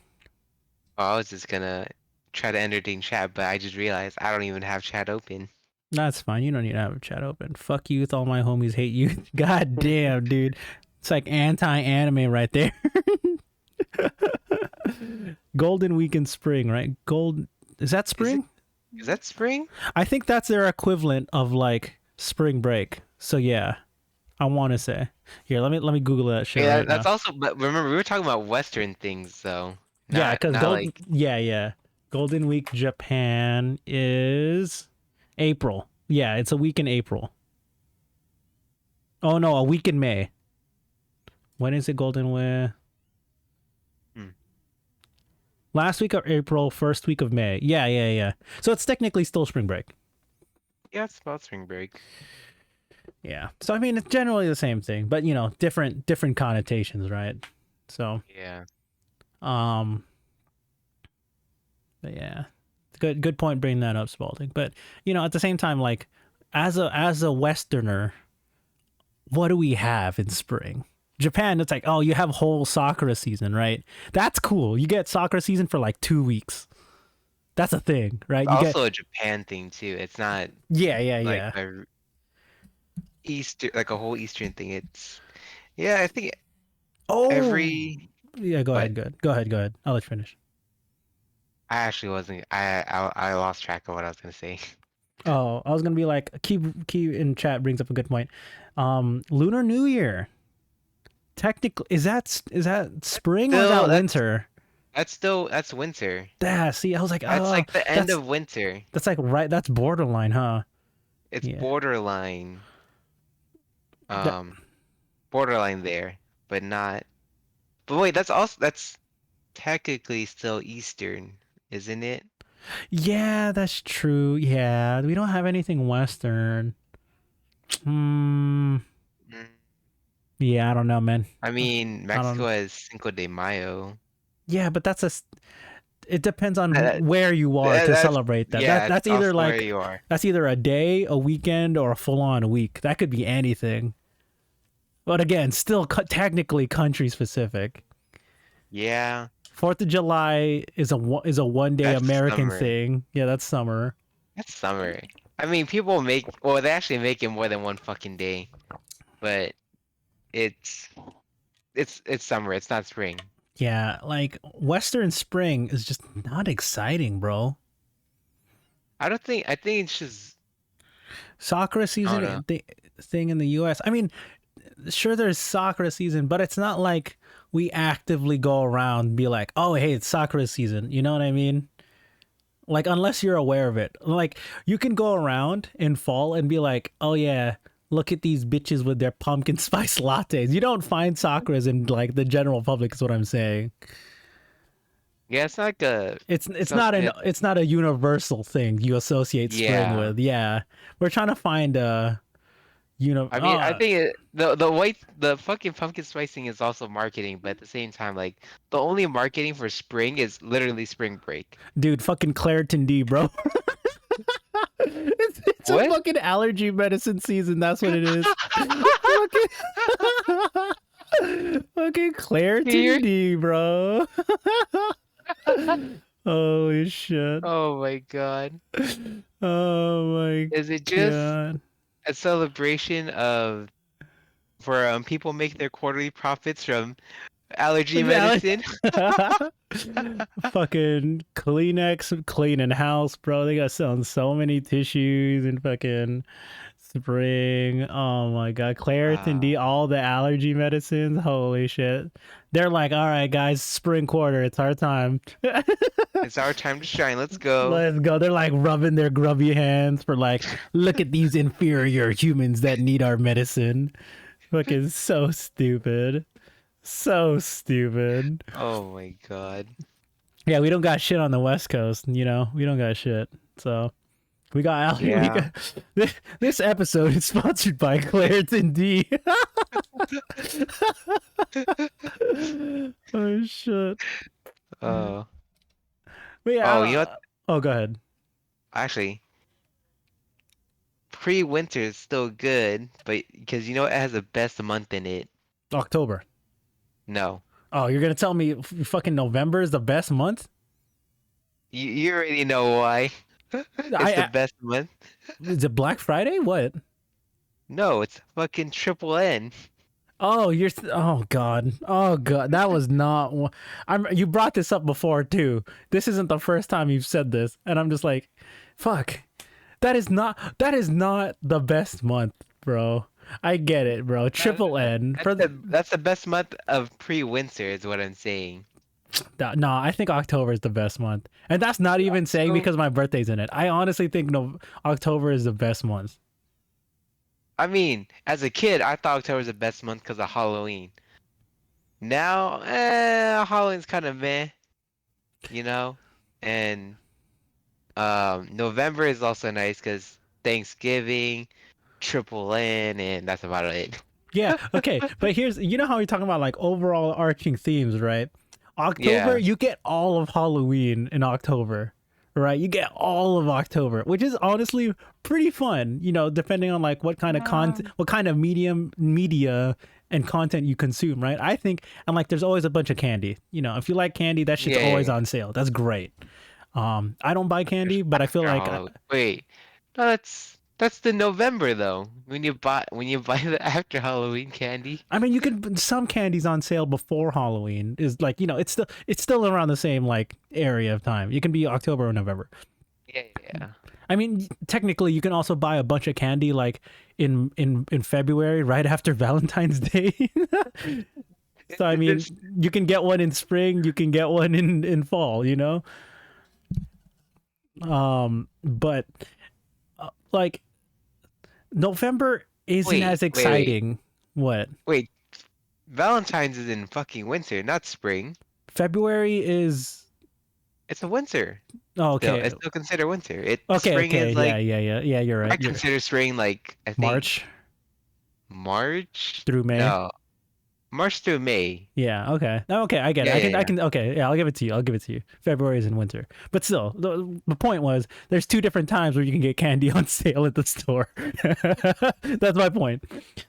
[SPEAKER 2] Well, I was just gonna try to entertain chat, but I just realized I don't even have chat open.
[SPEAKER 1] That's fine. You don't need to have a chat open. Fuck youth. All my homies hate youth. God damn, dude. It's like anti-anime right there. Golden Week in spring, right? Is that
[SPEAKER 2] Is it?
[SPEAKER 1] spring?
[SPEAKER 2] Is that spring?
[SPEAKER 1] I think that's their equivalent of like spring break. So yeah, I want to say. Here, let me Google that shit
[SPEAKER 2] Yeah,
[SPEAKER 1] right
[SPEAKER 2] that's
[SPEAKER 1] now.
[SPEAKER 2] also. But remember, we were talking about Western things, though.
[SPEAKER 1] Yeah, cuz
[SPEAKER 2] Not like.
[SPEAKER 1] Golden Week Japan is April. Yeah, it's a week in April. Oh no, a week in May. When is it Golden Week?
[SPEAKER 2] Hmm.
[SPEAKER 1] Last week of April, first week of May. Yeah. So it's technically still spring break.
[SPEAKER 2] Yeah, it's about spring break.
[SPEAKER 1] Yeah. So I mean, it's generally the same thing, but different connotations, right? So,
[SPEAKER 2] Yeah.
[SPEAKER 1] um, but yeah, good point bringing that up, Spalding. But at the same time, like as a Westerner, what do we have in spring? Japan, it's like, oh, you have whole Sakura season, right? That's cool. You get Sakura season for like 2 weeks. That's a thing, right?
[SPEAKER 2] It's
[SPEAKER 1] You get
[SPEAKER 2] also a Japan thing too. It's not like
[SPEAKER 1] yeah.
[SPEAKER 2] a Easter, like a whole Eastern thing. It's yeah. I think
[SPEAKER 1] Oh,
[SPEAKER 2] every
[SPEAKER 1] yeah. Go
[SPEAKER 2] what
[SPEAKER 1] ahead. Good. Go ahead. Go ahead. I'll let you finish.
[SPEAKER 2] I actually wasn't. I lost track of what I was gonna say.
[SPEAKER 1] Oh, I was gonna be like, key in chat brings up a good point. Lunar New Year. Technically, is that spring or is
[SPEAKER 2] Still,
[SPEAKER 1] that winter?
[SPEAKER 2] that's winter.
[SPEAKER 1] Yeah. See, I was like,
[SPEAKER 2] That's
[SPEAKER 1] oh,
[SPEAKER 2] like the end
[SPEAKER 1] that's
[SPEAKER 2] of winter.
[SPEAKER 1] that's like right. That's borderline, huh?
[SPEAKER 2] It's
[SPEAKER 1] Yeah.
[SPEAKER 2] borderline,
[SPEAKER 1] That,
[SPEAKER 2] um, borderline there, but not. But wait, that's technically still Eastern, isn't it?
[SPEAKER 1] yeah, that's true. Yeah, we don't have anything Western. Hmm.
[SPEAKER 2] Mm,
[SPEAKER 1] Yeah, I don't know, man.
[SPEAKER 2] I mean,
[SPEAKER 1] I
[SPEAKER 2] Mexico
[SPEAKER 1] don't.
[SPEAKER 2] has Cinco de Mayo.
[SPEAKER 1] Yeah, but it depends on
[SPEAKER 2] That,
[SPEAKER 1] where you are to
[SPEAKER 2] that's
[SPEAKER 1] celebrate that.
[SPEAKER 2] yeah, it's
[SPEAKER 1] That's either
[SPEAKER 2] also where
[SPEAKER 1] like
[SPEAKER 2] you are.
[SPEAKER 1] that's either a day, a weekend, or a full-on week. That could be anything. But again, still technically country specific.
[SPEAKER 2] Yeah,
[SPEAKER 1] 4th of July is a one day
[SPEAKER 2] that's
[SPEAKER 1] American
[SPEAKER 2] summer.
[SPEAKER 1] thing. Yeah, that's summer.
[SPEAKER 2] That's summer. I mean, people make well, they actually make it more than one fucking day, but it's it's summer. It's not spring.
[SPEAKER 1] Yeah, like Western Spring is just not exciting, bro.
[SPEAKER 2] I don't think. I think it's just.
[SPEAKER 1] Sakura
[SPEAKER 2] I don't know.
[SPEAKER 1] season thing in the US. I mean, sure there's Sakura season, but it's not like we actively go around and be like, "Oh, hey, it's Sakura season." You know what I mean? Like unless you're aware of it. Like you can go around in fall and be like, "Oh yeah, look at these bitches with their pumpkin spice lattes." You don't find Sakuras in like the general public is what I'm saying.
[SPEAKER 2] Yeah, it's not like a
[SPEAKER 1] It's
[SPEAKER 2] something.
[SPEAKER 1] it's not a universal thing you associate spring
[SPEAKER 2] Yeah.
[SPEAKER 1] with. Yeah. We're trying to find a
[SPEAKER 2] I mean, I think the fucking pumpkin spicing is also marketing, but at the same time, like the only marketing for spring is literally spring break.
[SPEAKER 1] dude, fucking Claritin D, bro. It's a
[SPEAKER 2] What?
[SPEAKER 1] fucking allergy medicine season. That's what it is. Fucking
[SPEAKER 2] Here?
[SPEAKER 1] Claritin D, bro. Holy shit.
[SPEAKER 2] Oh my God.
[SPEAKER 1] Oh my
[SPEAKER 2] Is it just
[SPEAKER 1] god.
[SPEAKER 2] a celebration of for people make their quarterly profits from allergy medicine?
[SPEAKER 1] Fucking Kleenex cleaning house, bro. They got selling so many tissues and fucking spring. Oh my god, Claritin D,
[SPEAKER 2] Uh,
[SPEAKER 1] all the allergy medicines. Holy shit. They're like, all right, guys, spring quarter, it's our time.
[SPEAKER 2] it's our time to shine. Let's go.
[SPEAKER 1] Let's go. They're like rubbing their grubby hands for like, look at these inferior humans that need our medicine. Fucking so stupid. So stupid.
[SPEAKER 2] Oh my God.
[SPEAKER 1] Yeah, we don't got shit on the West Coast, you know? We don't got shit. So we
[SPEAKER 2] Yeah.
[SPEAKER 1] got this episode is sponsored by Claritin D. Oh shit.
[SPEAKER 2] Oh.
[SPEAKER 1] But yeah,
[SPEAKER 2] Oh, you know what?
[SPEAKER 1] oh go ahead.
[SPEAKER 2] Actually, pre-winter is still good, but because you know it has the best month in it.
[SPEAKER 1] October.
[SPEAKER 2] No.
[SPEAKER 1] Oh, you're gonna tell me fucking November is the best month?
[SPEAKER 2] You already know why. It's the
[SPEAKER 1] I
[SPEAKER 2] best month.
[SPEAKER 1] is it Black Friday? What?
[SPEAKER 2] No, it's fucking triple N.
[SPEAKER 1] Oh, oh god. Oh god. That was not I'm you brought this up before too. This isn't the first time you've said this and I'm just like, fuck. That is not the best month, bro. I get it, bro. Triple N for
[SPEAKER 2] That's the best month of pre-winter is what I'm saying.
[SPEAKER 1] no, I think October is the best month. And that's not even saying
[SPEAKER 2] So,
[SPEAKER 1] because my birthday's in it. I honestly think no October is the best month.
[SPEAKER 2] I mean, as a kid, I thought October was the best month because of Halloween. Now, Halloween's kind of meh, you know? And November is also nice because Thanksgiving, Triple N, and that's about it.
[SPEAKER 1] Yeah, okay. But here's you know how you're talking about like overall arching themes, right? October,
[SPEAKER 2] Yeah.
[SPEAKER 1] you get all of Halloween in October, right? You get all of October, which is honestly pretty fun, you know, depending on like what kind of content, what kind of media and content you consume, right? I think, and like there's always a bunch of candy. You know, if you like candy, that shit's
[SPEAKER 2] Yeah,
[SPEAKER 1] always
[SPEAKER 2] yeah.
[SPEAKER 1] on sale. That's great. I don't buy
[SPEAKER 2] There's
[SPEAKER 1] candy, but I feel
[SPEAKER 2] after
[SPEAKER 1] like
[SPEAKER 2] Halloween. Wait, no, that's the November though. When you buy the after Halloween candy.
[SPEAKER 1] I mean, you can some candies on sale before Halloween is like you know it's still around the same like area of time. You can be October or November.
[SPEAKER 2] Yeah, yeah.
[SPEAKER 1] I mean, technically, you can also buy a bunch of candy like in February, right after Valentine's Day. So I mean,
[SPEAKER 2] There's
[SPEAKER 1] you can get one in spring, you can get one in fall. You know, but like November isn't
[SPEAKER 2] wait,
[SPEAKER 1] as
[SPEAKER 2] wait, wait,
[SPEAKER 1] exciting. What?
[SPEAKER 2] wait. Valentine's is in fucking winter, not spring.
[SPEAKER 1] February is
[SPEAKER 2] It's a winter.
[SPEAKER 1] oh,
[SPEAKER 2] Still,
[SPEAKER 1] okay.
[SPEAKER 2] it's still considered winter.
[SPEAKER 1] Okay,
[SPEAKER 2] Spring
[SPEAKER 1] okay,
[SPEAKER 2] is
[SPEAKER 1] yeah,
[SPEAKER 2] like
[SPEAKER 1] yeah, yeah, yeah. You're
[SPEAKER 2] I
[SPEAKER 1] right. You're
[SPEAKER 2] consider spring like I think
[SPEAKER 1] March
[SPEAKER 2] March.
[SPEAKER 1] through May.
[SPEAKER 2] No, March through May.
[SPEAKER 1] Yeah. Okay. No, okay. I get it.
[SPEAKER 2] Yeah,
[SPEAKER 1] I
[SPEAKER 2] yeah,
[SPEAKER 1] can. I
[SPEAKER 2] yeah.
[SPEAKER 1] can. Okay. Yeah. I'll give it to you. I'll give it to you. February is in winter, but still, the point was there's two different times where you can get candy on sale at the store. That's my point.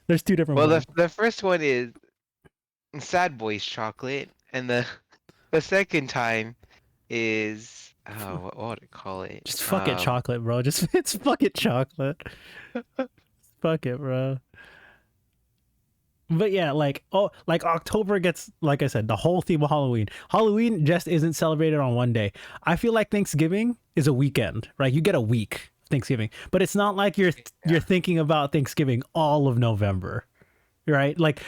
[SPEAKER 1] There's two different
[SPEAKER 2] Well,
[SPEAKER 1] ones.
[SPEAKER 2] the first one is Sad Boys chocolate, and the second time is what would I call it?
[SPEAKER 1] Just fuck it, chocolate, bro. Just it's fuck it, chocolate. Fuck it, bro. But yeah, like like October gets, like I said, the whole theme of Halloween. Halloween just isn't celebrated on one day. I feel like Thanksgiving is a weekend, right? You get a week of Thanksgiving, but it's not like you're thinking about Thanksgiving all of November, right? Like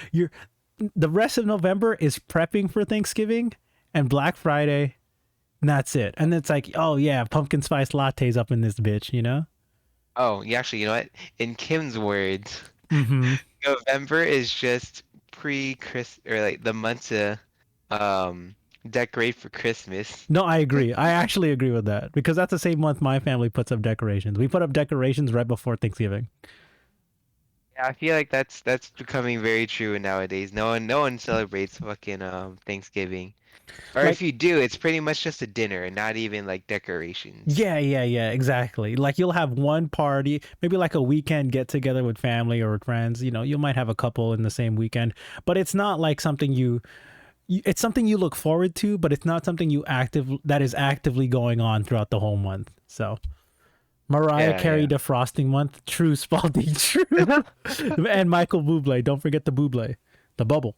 [SPEAKER 1] the rest of November is prepping for Thanksgiving and Black Friday, and that's it. And it's like, oh yeah, pumpkin spice lattes up in this bitch, you know?
[SPEAKER 2] Oh, yeah, actually, you know what? In Kim's words,
[SPEAKER 1] Mm-hmm.
[SPEAKER 2] November is just pre-Chris or like the month to um decorate for Christmas.
[SPEAKER 1] No, I agree. I actually agree with that because that's the same month my family puts up decorations. We put up decorations right before Thanksgiving.
[SPEAKER 2] Yeah, I feel like that's becoming very true nowadays. No one celebrates fucking Thanksgiving. Or
[SPEAKER 1] Like,
[SPEAKER 2] if you do, it's pretty much just a dinner and not even like decorations.
[SPEAKER 1] yeah, exactly. Like you'll have one party, maybe like a weekend get together with family or with friends. You know, you might have a couple in the same weekend, but it's not like something it's something you look forward to, but it's not something that is actively going on throughout the whole month. So Mariah
[SPEAKER 2] Yeah,
[SPEAKER 1] Carey
[SPEAKER 2] yeah.
[SPEAKER 1] defrosting month, true Spalding, true, and Michael Bublé. Don't forget the Bublé, the bubble.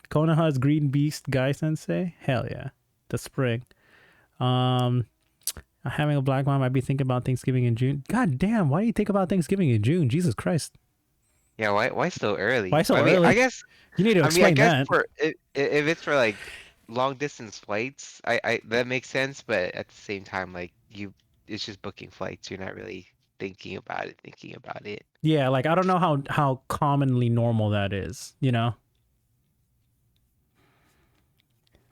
[SPEAKER 1] Konoha's Green Beast Guy Sensei. Hell yeah, the spring. Um, Having a black mom, I'd be thinking about Thanksgiving in June. God damn, why do you think about Thanksgiving in June? Jesus Christ,
[SPEAKER 2] Yeah, why so
[SPEAKER 1] why
[SPEAKER 2] early?
[SPEAKER 1] so
[SPEAKER 2] I mean, I
[SPEAKER 1] early?
[SPEAKER 2] guess
[SPEAKER 1] You need to
[SPEAKER 2] I
[SPEAKER 1] explain
[SPEAKER 2] guess
[SPEAKER 1] that.
[SPEAKER 2] for if it's for like long distance flights, I that makes sense, but at the same time like you it's just booking flights. You're not really thinking about it.
[SPEAKER 1] Yeah, like I don't know how commonly normal that is. You know,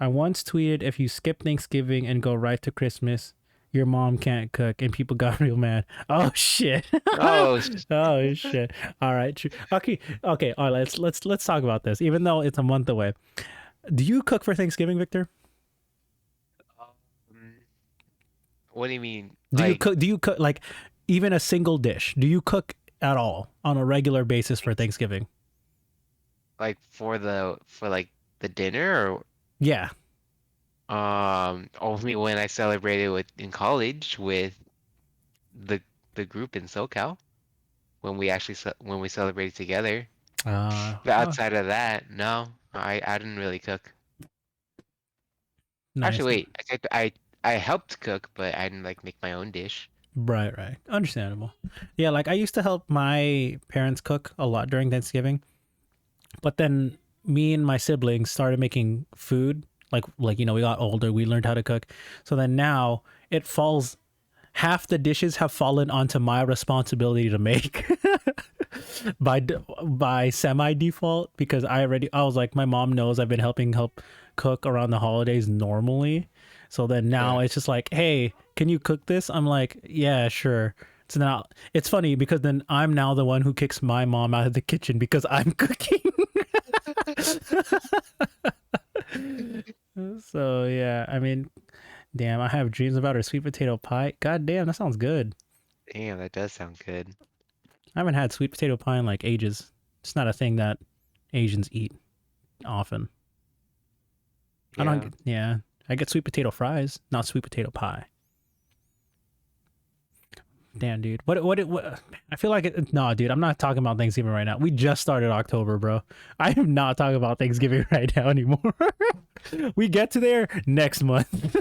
[SPEAKER 1] I once tweeted if you skip Thanksgiving and go right to Christmas, your mom can't cook, and people got real mad. Oh shit.
[SPEAKER 2] Oh,
[SPEAKER 1] Oh shit. All right. True. Okay. Okay. All right. Let's talk about this. Even though it's a month away, do you cook for Thanksgiving, Victor?
[SPEAKER 2] um, what do you mean?
[SPEAKER 1] Do you cook? Do you cook like even a single dish? Do you cook at all on a regular basis for Thanksgiving?
[SPEAKER 2] Like for like the dinner
[SPEAKER 1] Yeah.
[SPEAKER 2] or only when I celebrated with in college with the the group in SoCal when when we celebrated together. But
[SPEAKER 1] Oh,
[SPEAKER 2] outside of that, no, I didn't really cook.
[SPEAKER 1] nice.
[SPEAKER 2] Actually, wait, I helped cook, but I didn't like make my own dish.
[SPEAKER 1] Right. Right. Understandable. Yeah. Like I used to help my parents cook a lot during Thanksgiving, but then me and my siblings started making food. Like we got older, we learned how to cook. So then now it falls half the dishes have fallen onto my responsibility to make by semi default because I was like my mom knows I've been help cook around the holidays normally. So then now
[SPEAKER 2] Yeah.
[SPEAKER 1] it's just like, "Hey, can you cook this?" I'm like, "Yeah, sure." So now it's funny because then I'm now the one who kicks my mom out of the kitchen because I'm cooking. So yeah, I mean, damn, I have dreams about her sweet potato pie. God damn, that sounds good.
[SPEAKER 2] Damn, that does sound good.
[SPEAKER 1] I haven't had sweet potato pie in like ages. It's not a thing that Asians eat often. I don't.
[SPEAKER 2] Yeah.
[SPEAKER 1] Yeah, I get sweet potato fries, not sweet potato pie. Damn, dude. What I feel like no, dude. I'm not talking about Thanksgiving right now. We just started October, bro. I am not talking about Thanksgiving right now anymore. We get to there next month.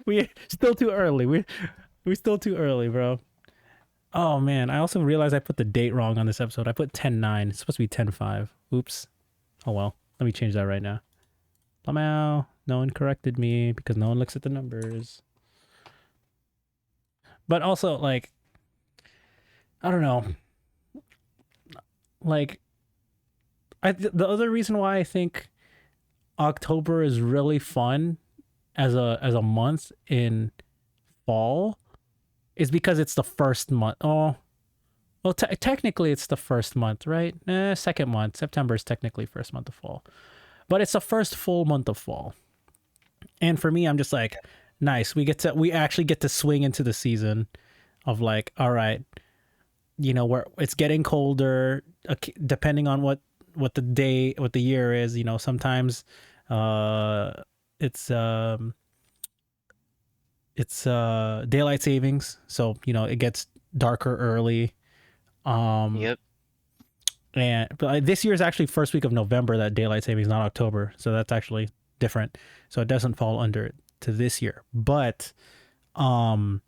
[SPEAKER 1] We still too early. We still too early, bro. Oh man, I also realized I put the date wrong on this episode. I put 10/9. It's supposed to be 10/5. Oops. Oh well. Let me change that right now. Somehow, no one corrected me because no one looks at the numbers. But also, like, I don't know. Like, the other reason why I think October is really fun as a month in fall is because it's the first month. Oh, well, technically it's the first month, right? Second month. September is technically first month of fall, but it's the first full month of fall. And for me, I'm just like, nice. We actually get to swing into the season of like, all right, where it's getting colder, depending on what the year is. Sometimes uh it's daylight savings, so it gets darker early. Um,
[SPEAKER 2] Yep.
[SPEAKER 1] and but this year is actually first week of November that daylight savings, not October, so that's actually different. So it doesn't fall under it to this year, but um,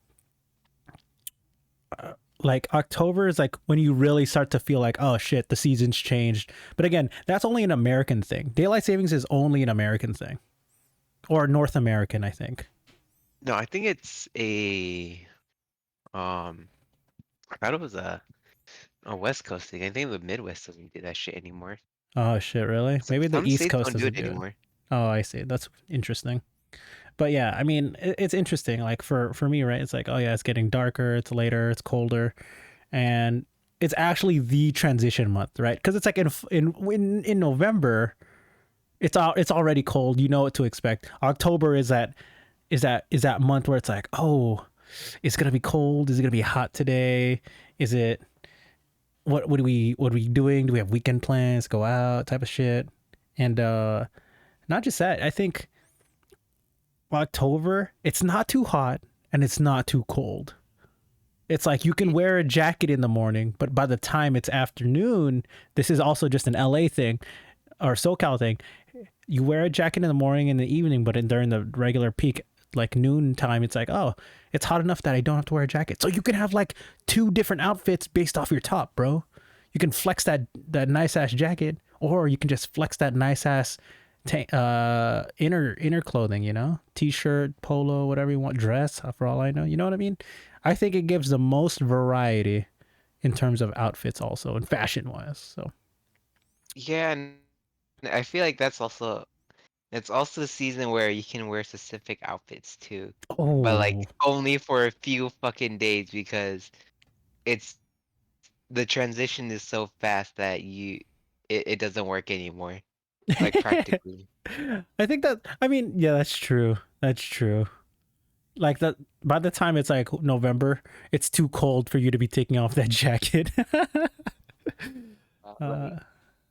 [SPEAKER 1] like October is like when you really start to feel like, oh shit, the season's changed. But again, that's only an American thing. Daylight savings is only an American thing, or North American, I think.
[SPEAKER 2] No, I think it's I thought it was a West Coast thing. I think the Midwest doesn't do that shit anymore.
[SPEAKER 1] Oh shit, really? Maybe the
[SPEAKER 2] Some
[SPEAKER 1] East
[SPEAKER 2] states
[SPEAKER 1] Coast
[SPEAKER 2] don't do
[SPEAKER 1] doesn't
[SPEAKER 2] it
[SPEAKER 1] do it.
[SPEAKER 2] anymore.
[SPEAKER 1] Oh, I see. That's interesting. But yeah, I mean, it's interesting. Like for me, right? It's like, oh yeah, it's getting darker, it's later, it's colder, and it's actually the transition month, right? Because it's like in November, it's already cold. You know what to expect. October is that month where it's like, oh, it's gonna be cold. Is it gonna be hot today? Is it what are we doing? Do we have weekend plans? Go out type of shit. And not just that. I think October, it's not too hot and it's not too cold. It's like you can wear a jacket in the morning, but by the time it's afternoon, this is also just an LA thing or SoCal thing. You wear a jacket in the morning and the evening, but during the regular peak, like noon time, it's like, oh, it's hot enough that I don't have to wear a jacket. So you can have like two different outfits based off your top, bro. You can flex that nice ass jacket, or you can just flex that nice ass inner clothing, t-shirt, polo, whatever you want, dress, for all I know, you know what I mean. I think it gives the most variety in terms of outfits also and fashion wise. So
[SPEAKER 2] Yeah, and I feel like it's also a season where you can wear specific outfits too. But like
[SPEAKER 1] oh.
[SPEAKER 2] only for a few fucking days because it's the transition is so fast that it doesn't work anymore. Like practically.
[SPEAKER 1] I think that, I mean, yeah, that's true, that's true. Like that, by the time it's like November, it's too cold for you to be taking off that jacket. uh,
[SPEAKER 2] Like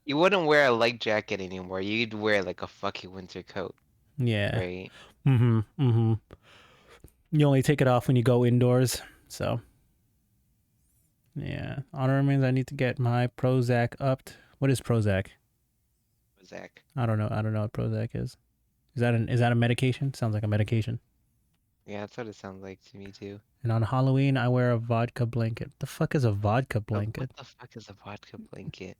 [SPEAKER 2] you wouldn't wear a light jacket anymore. You'd wear like a fucking winter coat,
[SPEAKER 1] yeah.
[SPEAKER 2] right?
[SPEAKER 1] Mm-hmm. You only take it off when you go indoors. So yeah. Honor remains I need to get my Prozac upped. What is Prozac?
[SPEAKER 2] Zach.
[SPEAKER 1] I don't know what Prozac is. Is that a medication? Sounds like a medication.
[SPEAKER 2] Yeah, that's what it sounds like to me too.
[SPEAKER 1] And on Halloween I wear a vodka blanket. The fuck is a vodka
[SPEAKER 2] What
[SPEAKER 1] blanket?
[SPEAKER 2] the fuck is a vodka blanket?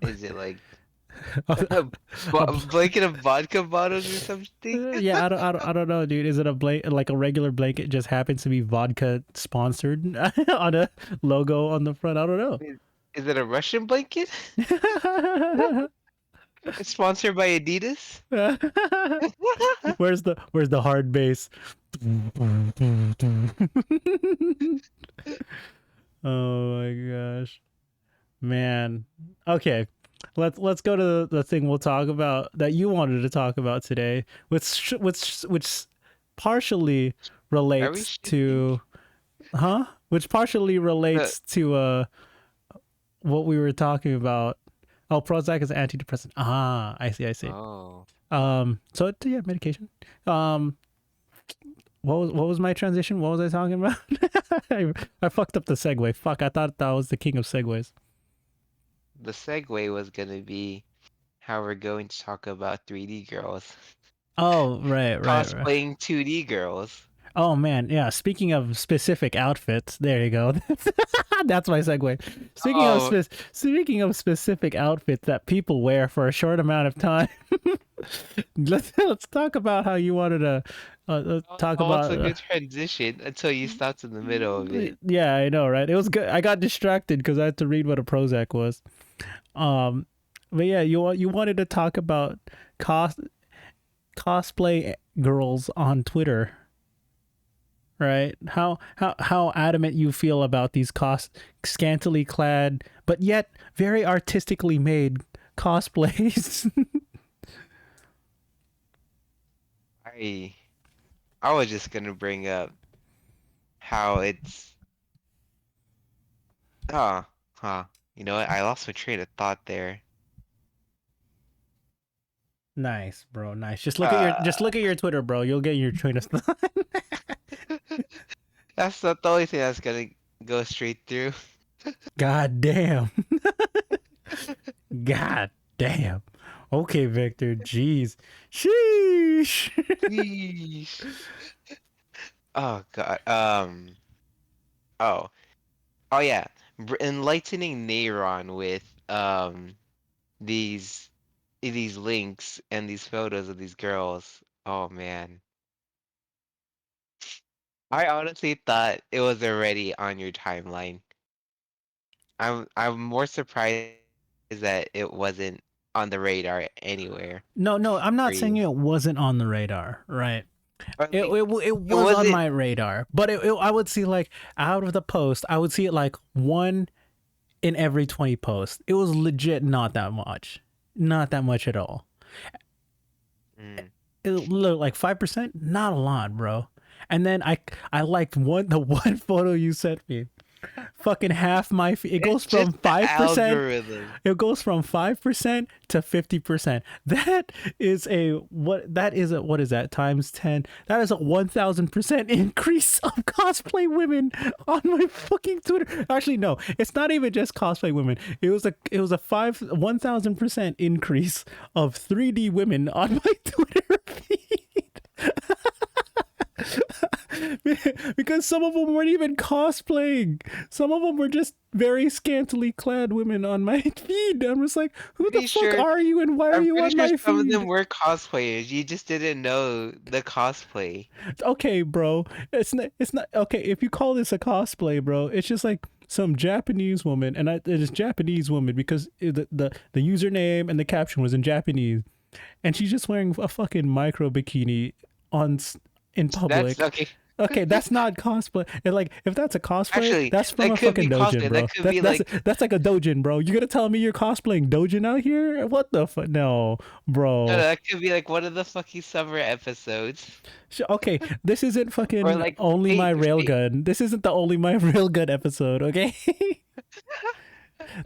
[SPEAKER 2] Is it like a,
[SPEAKER 1] A
[SPEAKER 2] a blanket of vodka bottles or something?
[SPEAKER 1] yeah, I don't know, dude. Is it a like a regular blanket just happens to be vodka sponsored on a logo on the front? I don't know.
[SPEAKER 2] Is it a Russian blanket? It's sponsored by Adidas?
[SPEAKER 1] Where's the hard bass? Oh my gosh, man. Okay, let's go to the thing we'll talk about that you wanted to talk about today, which partially
[SPEAKER 2] Are we
[SPEAKER 1] relates
[SPEAKER 2] shifting?
[SPEAKER 1] to which partially
[SPEAKER 2] The
[SPEAKER 1] relates to what we were talking about. Oh, Prozac is antidepressant. Ah, I see.
[SPEAKER 2] oh.
[SPEAKER 1] So yeah, medication. What was my transition? What was I talking about? I fucked up the segue. Fuck, I thought that was the king of segues.
[SPEAKER 2] The segue was gonna be how we're going to talk about 3D girls
[SPEAKER 1] Oh, right.
[SPEAKER 2] cosplaying 2D girls.
[SPEAKER 1] Oh man, yeah. Speaking of specific outfits, there you go. That's my segue.
[SPEAKER 2] Oh,
[SPEAKER 1] Speaking of specific outfits that people wear for a short amount of time, let's talk about how you wanted to talk
[SPEAKER 2] almost
[SPEAKER 1] about.
[SPEAKER 2] a good transition until you stopped in the middle of it.
[SPEAKER 1] Yeah, I know, right? It was good. I got distracted because I had to read what a Prozac was. Um, but yeah, you wanted to talk about cos cosplay girls on Twitter, right? How adamant you feel about these scantily clad but yet very artistically made cosplays.
[SPEAKER 2] I I was just gonna bring up how it's oh huh. You know what? I lost my train of thought there.
[SPEAKER 1] Nice, bro. Nice. Just
[SPEAKER 2] Uh,
[SPEAKER 1] look at your Twitter, bro. You'll get your train of thought.
[SPEAKER 2] that's not the only thing that's gonna go straight through.
[SPEAKER 1] God damn. God damn. Okay, Victor. Jeez. Sheesh.
[SPEAKER 2] Yeesh. Oh God. Oh. Oh yeah. Enlightening Neyron with these these links and these photos of these girls. Oh man. I honestly thought it was already on your timeline. I'm more surprised that it wasn't on the radar anywhere
[SPEAKER 1] No, I'm
[SPEAKER 2] for
[SPEAKER 1] not saying
[SPEAKER 2] you.
[SPEAKER 1] it wasn't on the radar, right?
[SPEAKER 2] Or
[SPEAKER 1] It
[SPEAKER 2] like
[SPEAKER 1] it
[SPEAKER 2] it
[SPEAKER 1] was on
[SPEAKER 2] wasn't.
[SPEAKER 1] my radar, but I would see like out of the post, I would see it like one in every 20 posts. It was legit not that much, not that much at all.
[SPEAKER 2] Mm.
[SPEAKER 1] It looked like 5%, not a lot, bro. And then I liked the one photo you sent me. Fucking half my it
[SPEAKER 2] It's
[SPEAKER 1] goes
[SPEAKER 2] just
[SPEAKER 1] from
[SPEAKER 2] the
[SPEAKER 1] 5%.
[SPEAKER 2] algorithm.
[SPEAKER 1] It goes from 5% to 50%. That is a what is that times 10? That is a 1000% increase of cosplay women on my fucking Twitter. Actually, no, it's not even just cosplay women. It was a 1000% increase of 3D women on my Twitter feed. Because some of them weren't even cosplaying. Some of them were just very scantily clad women on my feed. I'm just like, who the
[SPEAKER 2] Pretty
[SPEAKER 1] fuck
[SPEAKER 2] sure.
[SPEAKER 1] are you and why are
[SPEAKER 2] I'm
[SPEAKER 1] you
[SPEAKER 2] pretty
[SPEAKER 1] on
[SPEAKER 2] sure
[SPEAKER 1] my
[SPEAKER 2] some of them
[SPEAKER 1] feed?
[SPEAKER 2] were cosplayers. You just didn't know the cosplay.
[SPEAKER 1] Okay, bro. It's not okay, if you call this a cosplay, bro, it's just like some Japanese woman, and it is Japanese woman because the username and the caption was in Japanese, and she's just wearing a fucking micro bikini on in
[SPEAKER 2] That's
[SPEAKER 1] public.
[SPEAKER 2] okay.
[SPEAKER 1] Okay, that's not cosplay. And like, if that's a cosplay,
[SPEAKER 2] Actually,
[SPEAKER 1] that's from
[SPEAKER 2] that
[SPEAKER 1] a
[SPEAKER 2] could
[SPEAKER 1] fucking
[SPEAKER 2] be
[SPEAKER 1] dojin,
[SPEAKER 2] cosplay. That
[SPEAKER 1] bro.
[SPEAKER 2] could
[SPEAKER 1] That's
[SPEAKER 2] be
[SPEAKER 1] that's
[SPEAKER 2] like
[SPEAKER 1] that's like a dojin, bro. You gonna tell me you're cosplaying dojin out here? What the fuck? No,
[SPEAKER 2] no,
[SPEAKER 1] bro.
[SPEAKER 2] that could be like one of the fucking summer episodes,
[SPEAKER 1] Okay, this isn't
[SPEAKER 2] or
[SPEAKER 1] fucking
[SPEAKER 2] like
[SPEAKER 1] only my
[SPEAKER 2] fate.
[SPEAKER 1] railgun. This isn't the only my railgun episode. Okay,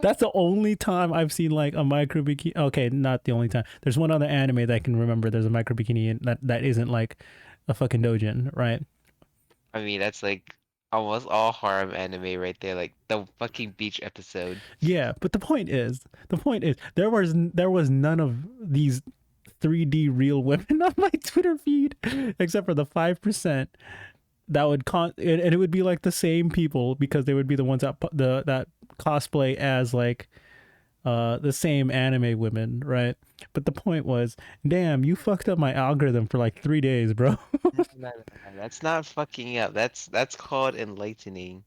[SPEAKER 1] that's the only time I've seen like a micro bikini. Okay, not the only time. There's one other anime that I can remember. There's a micro bikini in, that isn't like a fucking dojin, right?
[SPEAKER 2] I mean, that's like almost all harem anime right there, like the fucking beach episode.
[SPEAKER 1] Yeah, but the point is, there was none of these 3D real women on my Twitter feed, except for the 5% that would and it would be like the same people because they would be the ones that cosplay as like the same anime women, right? But the point was, damn, you fucked up my algorithm for like 3 days, bro.
[SPEAKER 2] No. That's not fucking up. That's called enlightening.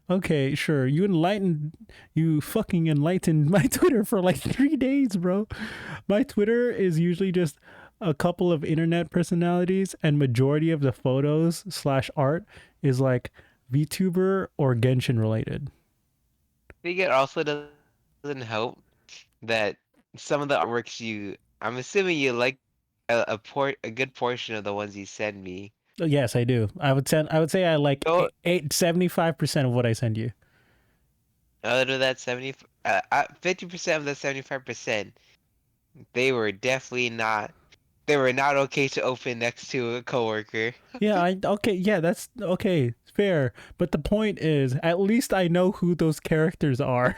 [SPEAKER 1] Okay, sure. You fucking enlightened my Twitter for like 3 days, bro. My Twitter is usually just a couple of internet personalities, and majority of the photos slash art is like VTuber or Genshin related.
[SPEAKER 2] I think it also doesn't help that some of the artworks I'm assuming you like a good portion of the ones you send me.
[SPEAKER 1] Yes, I do. I would say I like
[SPEAKER 2] Don't
[SPEAKER 1] 75% of what I send you.
[SPEAKER 2] out of that 50% of the 75%, they were definitely not. They were not okay to open next to a coworker.
[SPEAKER 1] Yeah, okay, yeah, that's okay, fair. But the point is, at least I know who those characters are.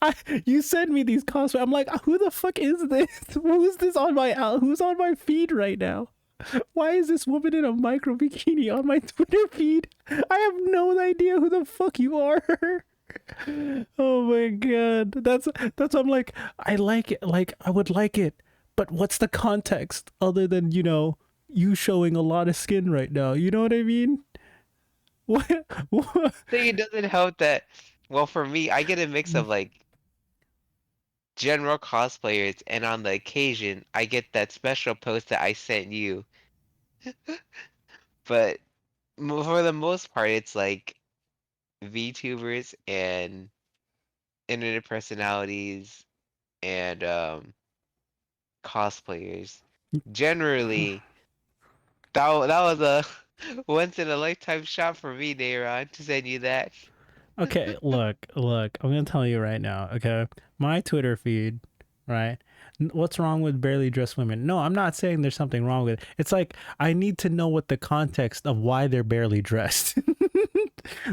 [SPEAKER 1] I, you send me these cosplay. I'm like, who the fuck is this? Who's this on my who's on my feed right now? Why is this woman in a micro bikini on my Twitter feed? I have no idea who the fuck you are. Oh my god, that's I'm like, I like it, like I would like it, but what's the context other than you showing a lot of skin right now? You know what I mean? What? What?
[SPEAKER 2] I think it doesn't help that. Well, for me, I get a mix of like general cosplayers, and on the occasion, I get that special post that I sent you. But for the most part, it's like VTubers and internet personalities and cosplayers. Generally, that was a once in a lifetime shot for me, Nayron, to send you that.
[SPEAKER 1] Okay, look. I'm gonna tell you right now. Okay, my Twitter feed, right? What's wrong with barely dressed women? No, I'm not saying there's something wrong with it. It's like I need to know what the context of why they're barely dressed.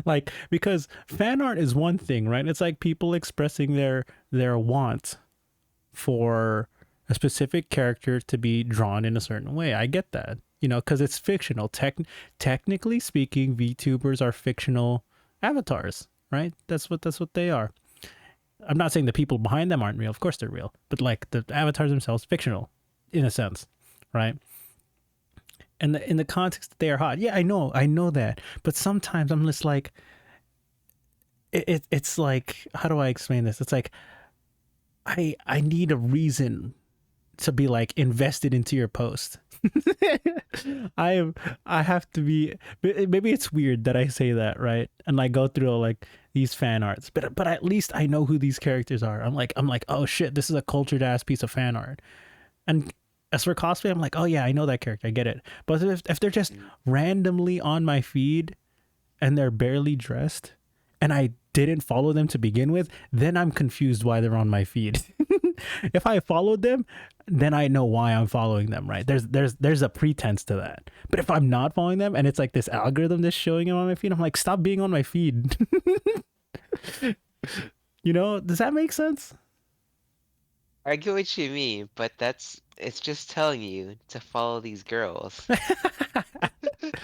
[SPEAKER 1] Like, because fan art is one thing, right? It's like people expressing their want for a specific character to be drawn in a certain way. I get that, because it's fictional. Technically speaking, VTubers are fictional avatars, right? That's what they are. I'm not saying the people behind them aren't real. Of course they're real, but like the avatars themselves, fictional, in a sense, right? And in the context that they are hot, yeah, I know that. But sometimes I'm just like, it's like, how do I explain this? It's like I need a reason to be like invested into your post. I have to be. Maybe it's weird that I say that, right? And I go through like these fan arts, but at least I know who these characters are. I'm like, oh shit, this is a cultured ass piece of fan art. And as for cosplay, I'm like, oh yeah, I know that character, I get it. But if they're just randomly on my feed and they're barely dressed, and I didn't follow them to begin with, then I'm confused why they're on my feed. If I followed them, then I know why I'm following them, right? There's a pretense to that. But if I'm not following them and it's like this algorithm that's showing them on my feed, I'm like, stop being on my feed. Does that make sense?
[SPEAKER 2] I get what you mean, but it's just telling you to follow these girls.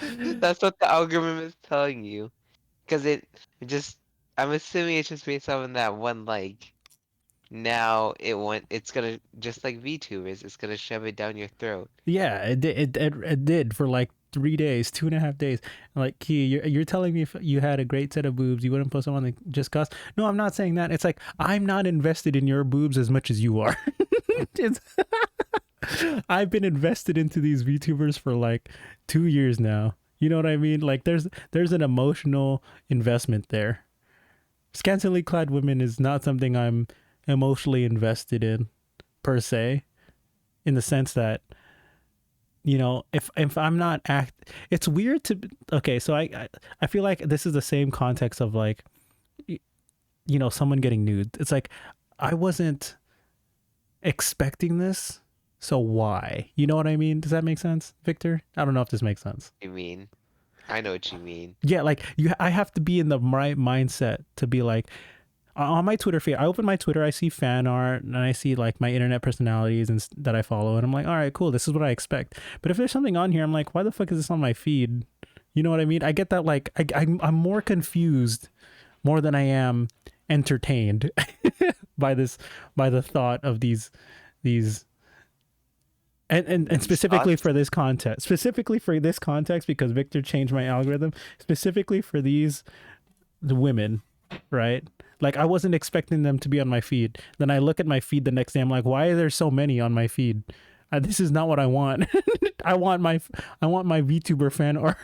[SPEAKER 2] That's what the algorithm is telling you. Because it just, I'm assuming it's just based on that one like. Now it's gonna, just like VTubers, it's gonna shove it down your throat.
[SPEAKER 1] Yeah, it did for like 3 days, 2.5 days. Like, Key, you're telling me if you had a great set of boobs, you wouldn't post them on the just cause? No, I'm not saying that. It's like I'm not invested in your boobs as much as you are. I've been invested into these VTubers for like 2 years now. You know what I mean? Like there's an emotional investment there. Scantily clad women is not something I'm emotionally invested in per se, in the sense that if I'm not it's weird to. Okay, so I feel like this is the same context of like someone getting nude. It's like I wasn't expecting this, so why? You know what I mean? Does that make sense, Victor? I don't know if this makes sense.
[SPEAKER 2] You mean? I know what you mean.
[SPEAKER 1] Yeah, like I have to be in the right mindset to be like, on my Twitter feed, I open my Twitter, I see fan art, and I see like my internet personalities and that I follow, and I'm like, all right, cool, this is what I expect. But if there's something on here, I'm like, why the fuck is this on my feed? You know what I mean? I get that. Like, I'm more confused more than I am entertained by the thought of these, and specifically for this context, because Victor changed my algorithm specifically for the women, right? Like, I wasn't expecting them to be on my feed. Then I look at my feed the next day. I'm like, why are there so many on my feed? This is not what I want. I want my VTuber fan art,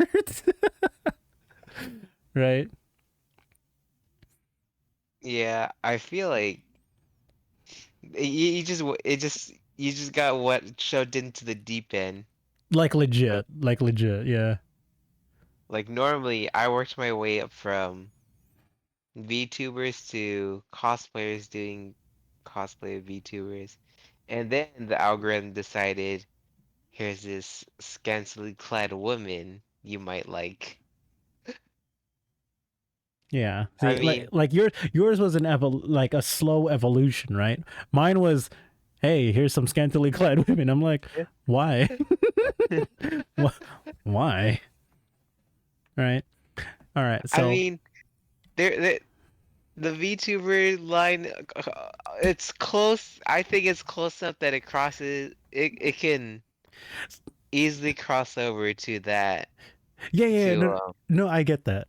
[SPEAKER 1] right?
[SPEAKER 2] Yeah, I feel like you just got what shoved into the deep end.
[SPEAKER 1] Like legit, yeah.
[SPEAKER 2] Like normally, I worked my way up from VTubers to cosplayers doing cosplay of VTubers, and then the algorithm decided, here's this scantily clad woman you might like.
[SPEAKER 1] Yeah.
[SPEAKER 2] I
[SPEAKER 1] See,
[SPEAKER 2] mean,
[SPEAKER 1] like yours was like a slow evolution, right? Mine was, hey, here's some scantily clad women. I'm like, why? Why? Right. All right.
[SPEAKER 2] I
[SPEAKER 1] So
[SPEAKER 2] mean, there the VTuber line, it's close. I think it's close enough that it can easily cross over to that.
[SPEAKER 1] yeah,
[SPEAKER 2] To
[SPEAKER 1] no, no, I get that.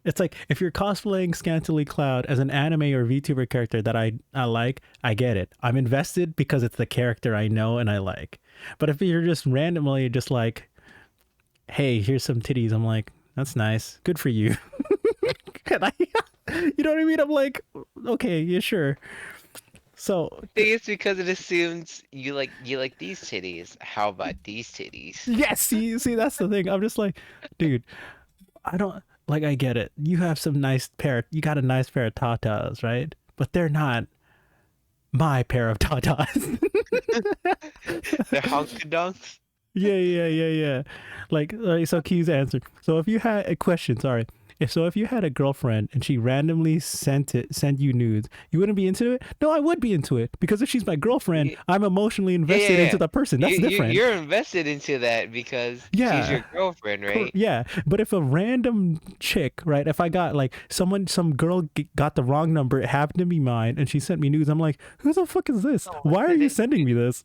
[SPEAKER 1] It's like if you're cosplaying Scantily Cloud as an anime or VTuber character that I like, I get it. I'm invested because it's the character I know and I like. But if you're just randomly just like, hey, here's some titties, I'm like, that's nice, good for you. And you know what I mean? I'm like, okay, yeah, sure. So
[SPEAKER 2] I think it's because it assumes you like these titties. How about these titties?
[SPEAKER 1] yes, see, that's the thing. I'm just like, dude, I don't like. I get it. You got a nice pair of tatas, right? But they're not my pair of tatas.
[SPEAKER 2] They're honkadonks.
[SPEAKER 1] Yeah. Like, so Key's answer. So if you had a question, sorry. If you had a girlfriend and she randomly sent you nudes, you wouldn't be into it? No, I would be into it because if she's my girlfriend,
[SPEAKER 2] Y-
[SPEAKER 1] I'm emotionally
[SPEAKER 2] Yeah,
[SPEAKER 1] invested
[SPEAKER 2] yeah,
[SPEAKER 1] into
[SPEAKER 2] yeah.
[SPEAKER 1] the person. That's different.
[SPEAKER 2] You're invested into that because she's
[SPEAKER 1] Yeah.
[SPEAKER 2] your girlfriend, right?
[SPEAKER 1] Yeah, but if a random chick, right? If I got like some girl got the wrong number, it happened to be mine, and she sent me news, I'm like, who the fuck is this?
[SPEAKER 2] Oh,
[SPEAKER 1] Why are you sending me this?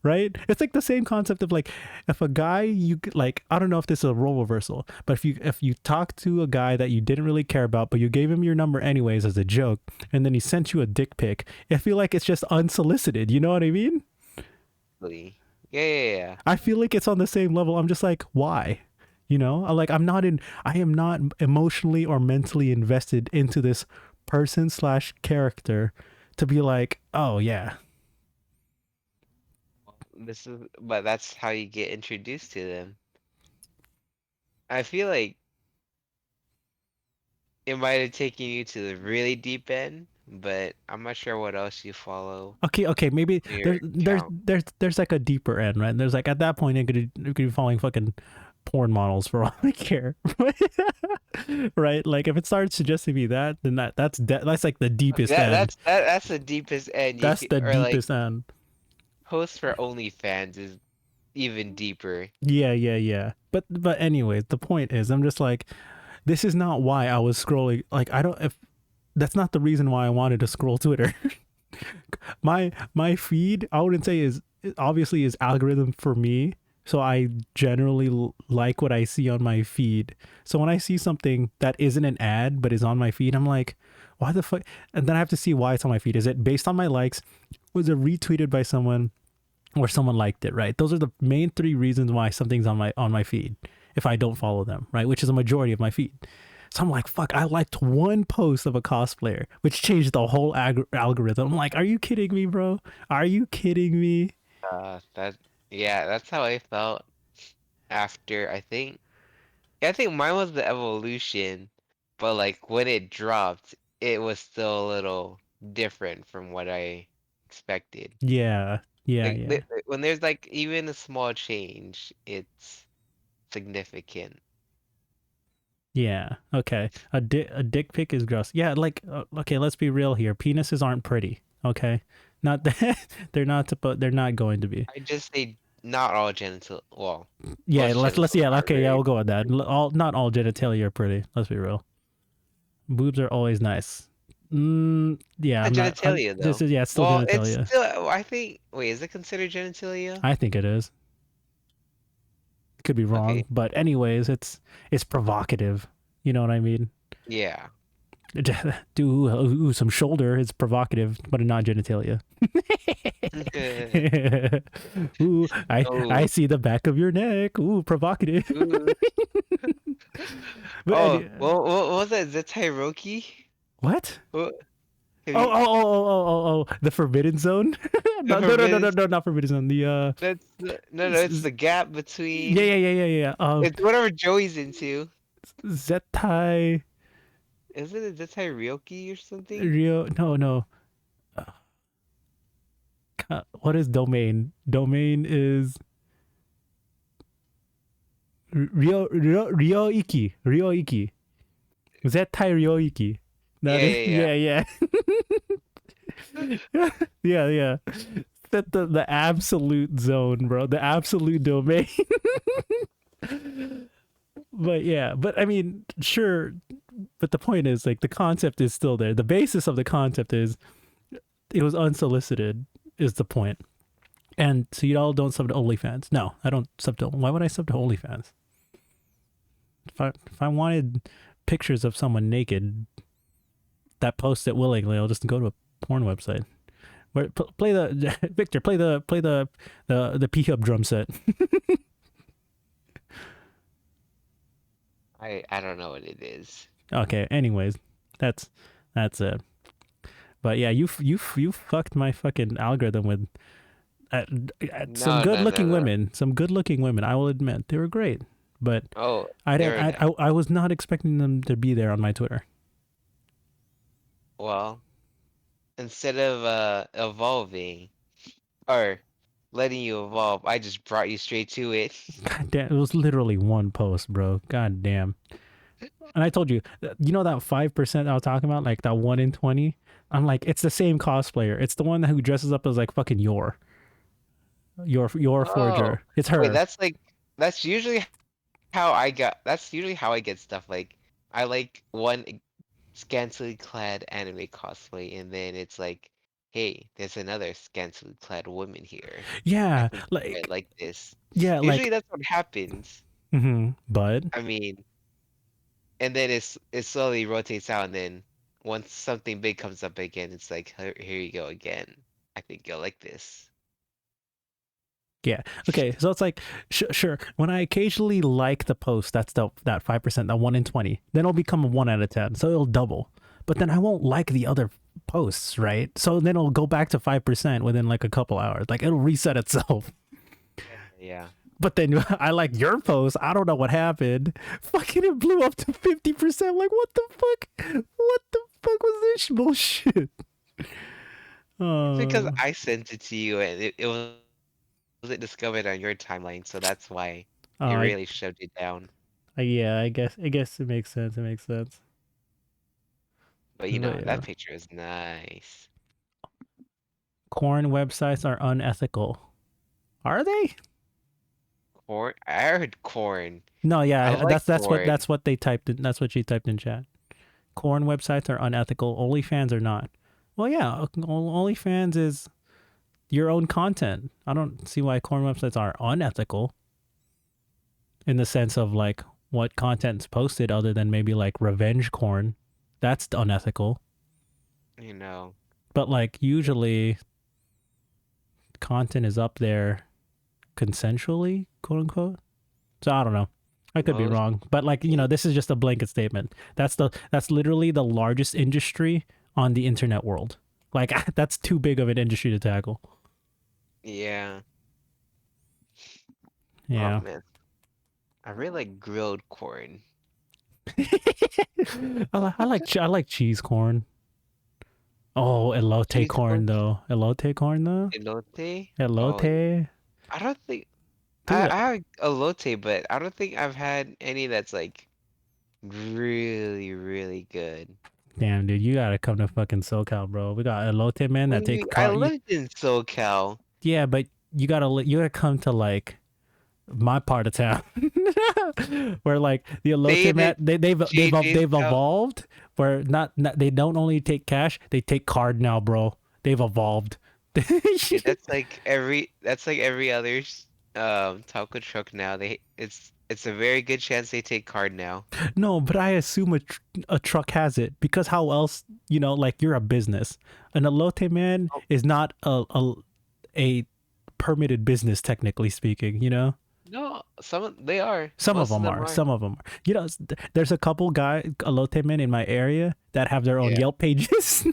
[SPEAKER 1] Right? It's like the same concept of like, if a guy like, I don't know if this is a role reversal, but if you talk to a guy that you didn't really care about, but you gave him your number anyways as a joke, and then he sent you a dick pic, I feel like it's just unsolicited. You know what I mean?
[SPEAKER 2] Exactly. Yeah.
[SPEAKER 1] I feel like it's on the same level. I'm just like, why? You know, like I am not emotionally or mentally invested into this person slash character to be like, oh yeah,
[SPEAKER 2] But that's how you get introduced to them. I feel like it might have taken you to the really deep end, but I'm not sure what else you follow
[SPEAKER 1] okay, maybe
[SPEAKER 2] in your
[SPEAKER 1] there's
[SPEAKER 2] account.
[SPEAKER 1] there's like a deeper end, right? There's like at that point it could be following fucking porn models for all I care, right? Like if it starts suggesting me that, then that's like the deepest end.
[SPEAKER 2] That's the deepest end
[SPEAKER 1] That's the
[SPEAKER 2] or like
[SPEAKER 1] deepest end.
[SPEAKER 2] post for OnlyFans is even deeper.
[SPEAKER 1] Yeah. But anyways, the point is, I'm just like, this is not why I was scrolling. Like I don't if that's not the reason why I wanted to scroll Twitter. My feed, I wouldn't say is obviously is algorithm for me. So I generally like what I see on my feed. So when I see something that isn't an ad but is on my feed, I'm like, why the fuck? And then I have to see why it's on my feed. Is it based on my likes? Was it retweeted by someone? Or someone liked it, right? Those are the main three reasons why something's on my feed if I don't follow them, right? Which is a majority of my feed. So I'm like, fuck, I liked one post of a cosplayer, which changed the whole algorithm. I'm like, are you kidding me, bro? Are you kidding me?
[SPEAKER 2] That yeah, that's how I felt after I think mine was the evolution, but like when it dropped, it was still a little different from what I expected.
[SPEAKER 1] Yeah, yeah,
[SPEAKER 2] Like
[SPEAKER 1] yeah,
[SPEAKER 2] when there's like even a small change, it's significant.
[SPEAKER 1] yeah. Okay, a dick pic is gross. Yeah, like okay, let's be real here. Penises aren't pretty. Okay, not that they're not going to be.
[SPEAKER 2] I just say not all genital, well,
[SPEAKER 1] Yeah,
[SPEAKER 2] most
[SPEAKER 1] let's
[SPEAKER 2] genitals
[SPEAKER 1] yeah,
[SPEAKER 2] aren't
[SPEAKER 1] okay, yeah,
[SPEAKER 2] very
[SPEAKER 1] we'll go with that.
[SPEAKER 2] pretty.
[SPEAKER 1] All not all genitalia are pretty. Let's be real. Boobs are always nice. Yeah,
[SPEAKER 2] Not
[SPEAKER 1] I'm not.
[SPEAKER 2] genitalia
[SPEAKER 1] This
[SPEAKER 2] though.
[SPEAKER 1] is yeah, it's still
[SPEAKER 2] Well, it's
[SPEAKER 1] genitalia.
[SPEAKER 2] still, I think, wait, is it considered genitalia?
[SPEAKER 1] I think it is. Could be
[SPEAKER 2] Okay,
[SPEAKER 1] wrong, but anyways, it's provocative. You know what I mean?
[SPEAKER 2] yeah.
[SPEAKER 1] Do some shoulder. It's provocative, but not genitalia. Ooh, I
[SPEAKER 2] Oh,
[SPEAKER 1] see the back of your neck. Ooh, provocative.
[SPEAKER 2] ooh.
[SPEAKER 1] But
[SPEAKER 2] Oh, well, what was that? Is that Tairoki?
[SPEAKER 1] what?
[SPEAKER 2] What? Have
[SPEAKER 1] Oh,
[SPEAKER 2] you,
[SPEAKER 1] oh, oh, oh, oh, oh, oh, the Forbidden Zone?
[SPEAKER 2] the
[SPEAKER 1] No, no, no, no, no,
[SPEAKER 2] forbidden,
[SPEAKER 1] no, not Forbidden Zone.
[SPEAKER 2] no, it's the gap
[SPEAKER 1] Yeah,
[SPEAKER 2] between,
[SPEAKER 1] yeah, yeah, yeah, yeah.
[SPEAKER 2] it's whatever Joey's into.
[SPEAKER 1] Zetai
[SPEAKER 2] Isn't it Zetai Ryoki or something?
[SPEAKER 1] Rio. No, no. Uh, what is domain? Domain is Ryoiki. Zetai Ryoiki.
[SPEAKER 2] Yeah,
[SPEAKER 1] That is,
[SPEAKER 2] yeah,
[SPEAKER 1] yeah, yeah. Yeah. The absolute zone, bro. The absolute domain. But yeah, but I mean, sure. But the point is, like, the concept is still there. The basis of the concept is it was unsolicited, is the point. And so you all don't sub to OnlyFans. No, I don't sub to. Why would I sub to OnlyFans? If I wanted pictures of someone naked that posts it willingly, I'll just go to a porn website. Where play the Victor, play the P Hub drum set.
[SPEAKER 2] I don't know what it is.
[SPEAKER 1] Okay. Anyways, that's it. But yeah, you fucked my fucking algorithm with some
[SPEAKER 2] No,
[SPEAKER 1] good
[SPEAKER 2] no, no,
[SPEAKER 1] looking
[SPEAKER 2] no.
[SPEAKER 1] women. Some good looking women. I will admit they were great, but
[SPEAKER 2] Oh,
[SPEAKER 1] I
[SPEAKER 2] they
[SPEAKER 1] didn't.
[SPEAKER 2] were nice.
[SPEAKER 1] I was not expecting them to be there on my Twitter.
[SPEAKER 2] Well, instead of evolving or letting you evolve, I just brought you straight to it.
[SPEAKER 1] God damn, it was literally one post, bro. God damn. And I told you, you know that 5% I was talking about, like that 1 in 20. I'm like, it's the same cosplayer. It's the one who dresses up as like fucking your
[SPEAKER 2] Oh,
[SPEAKER 1] forger. It's
[SPEAKER 2] wait,
[SPEAKER 1] her.
[SPEAKER 2] that's usually how I get stuff. Like I like one scantily clad anime cosplay, and then it's like, hey, there's another scantily clad woman here. I
[SPEAKER 1] Yeah,
[SPEAKER 2] think you might
[SPEAKER 1] like
[SPEAKER 2] like this.
[SPEAKER 1] yeah,
[SPEAKER 2] Usually
[SPEAKER 1] like
[SPEAKER 2] that's what happens.
[SPEAKER 1] but
[SPEAKER 2] I mean, and then it slowly rotates out, and then once something big comes up again, it's like, here you go again. I think you'll like this.
[SPEAKER 1] yeah. Okay, so it's like sure. When I occasionally like the post, that's that 5%, that 1 in 20. Then it'll become a 1 out of 10, so it'll double. But then I won't like the other posts, right? So then it'll go back to 5% within like a couple hours. Like it'll reset itself.
[SPEAKER 2] Yeah.
[SPEAKER 1] But then I like your post. I don't know what happened. Fucking it blew up to 50%. Like what the fuck? What the fuck was this bullshit?
[SPEAKER 2] It's because
[SPEAKER 1] Oh,
[SPEAKER 2] I sent it to you, and it wasn't discovered on your timeline, so that's why it
[SPEAKER 1] I
[SPEAKER 2] really shoved it down.
[SPEAKER 1] yeah. I guess it makes sense. It makes sense.
[SPEAKER 2] But
[SPEAKER 1] But
[SPEAKER 2] that
[SPEAKER 1] yeah.
[SPEAKER 2] picture is nice.
[SPEAKER 1] Corn websites are unethical. Are they?
[SPEAKER 2] Corn? I heard corn.
[SPEAKER 1] No,
[SPEAKER 2] I
[SPEAKER 1] yeah,
[SPEAKER 2] like corn.
[SPEAKER 1] that's what they typed in. That's what she typed in chat. Corn websites are unethical. OnlyFans are not. Well, yeah, OnlyFans is your own content. I don't see why corn websites are unethical in the sense of like what content's posted other than maybe like revenge corn. That's unethical.
[SPEAKER 2] You know.
[SPEAKER 1] But like usually content is up there consensually, quote unquote. So I don't know. I could be
[SPEAKER 2] Most
[SPEAKER 1] wrong, but like this is just a blanket statement. That's literally the largest industry on the internet world. Like that's too big of an industry to tackle.
[SPEAKER 2] yeah. Oh
[SPEAKER 1] Yeah.
[SPEAKER 2] man. I really like grilled corn.
[SPEAKER 1] I like cheese corn. Oh, elote
[SPEAKER 2] Cheese
[SPEAKER 1] corn
[SPEAKER 2] corn?
[SPEAKER 1] though. Elote corn though.
[SPEAKER 2] Elote? Oh,
[SPEAKER 1] Elote.
[SPEAKER 2] I don't think
[SPEAKER 1] Dude,
[SPEAKER 2] I have elote, but I don't think I've had any that's like really, really good.
[SPEAKER 1] damn, dude, you gotta come to fucking SoCal, bro. We got elote man
[SPEAKER 2] What
[SPEAKER 1] that
[SPEAKER 2] do you
[SPEAKER 1] take
[SPEAKER 2] mean? I
[SPEAKER 1] car.
[SPEAKER 2] lived in SoCal.
[SPEAKER 1] Yeah, but you gotta come to like my part of town where like the elote
[SPEAKER 2] Staying
[SPEAKER 1] man
[SPEAKER 2] at JJ's
[SPEAKER 1] they've
[SPEAKER 2] house.
[SPEAKER 1] evolved where not they don't only take cash, they take card now, bro. They've evolved.
[SPEAKER 2] Yeah, that's like every other taco truck now. It's a very good chance they take card now.
[SPEAKER 1] No, but I assume a truck has it because how else, like you're a business. An elote man
[SPEAKER 2] Oh,
[SPEAKER 1] is not a permitted business technically speaking.
[SPEAKER 2] no, they are.
[SPEAKER 1] Some of
[SPEAKER 2] Most of
[SPEAKER 1] them
[SPEAKER 2] them
[SPEAKER 1] are.
[SPEAKER 2] are.
[SPEAKER 1] Some of them are. There's a couple elote men in my area that have their own
[SPEAKER 2] Yeah.
[SPEAKER 1] Yelp pages.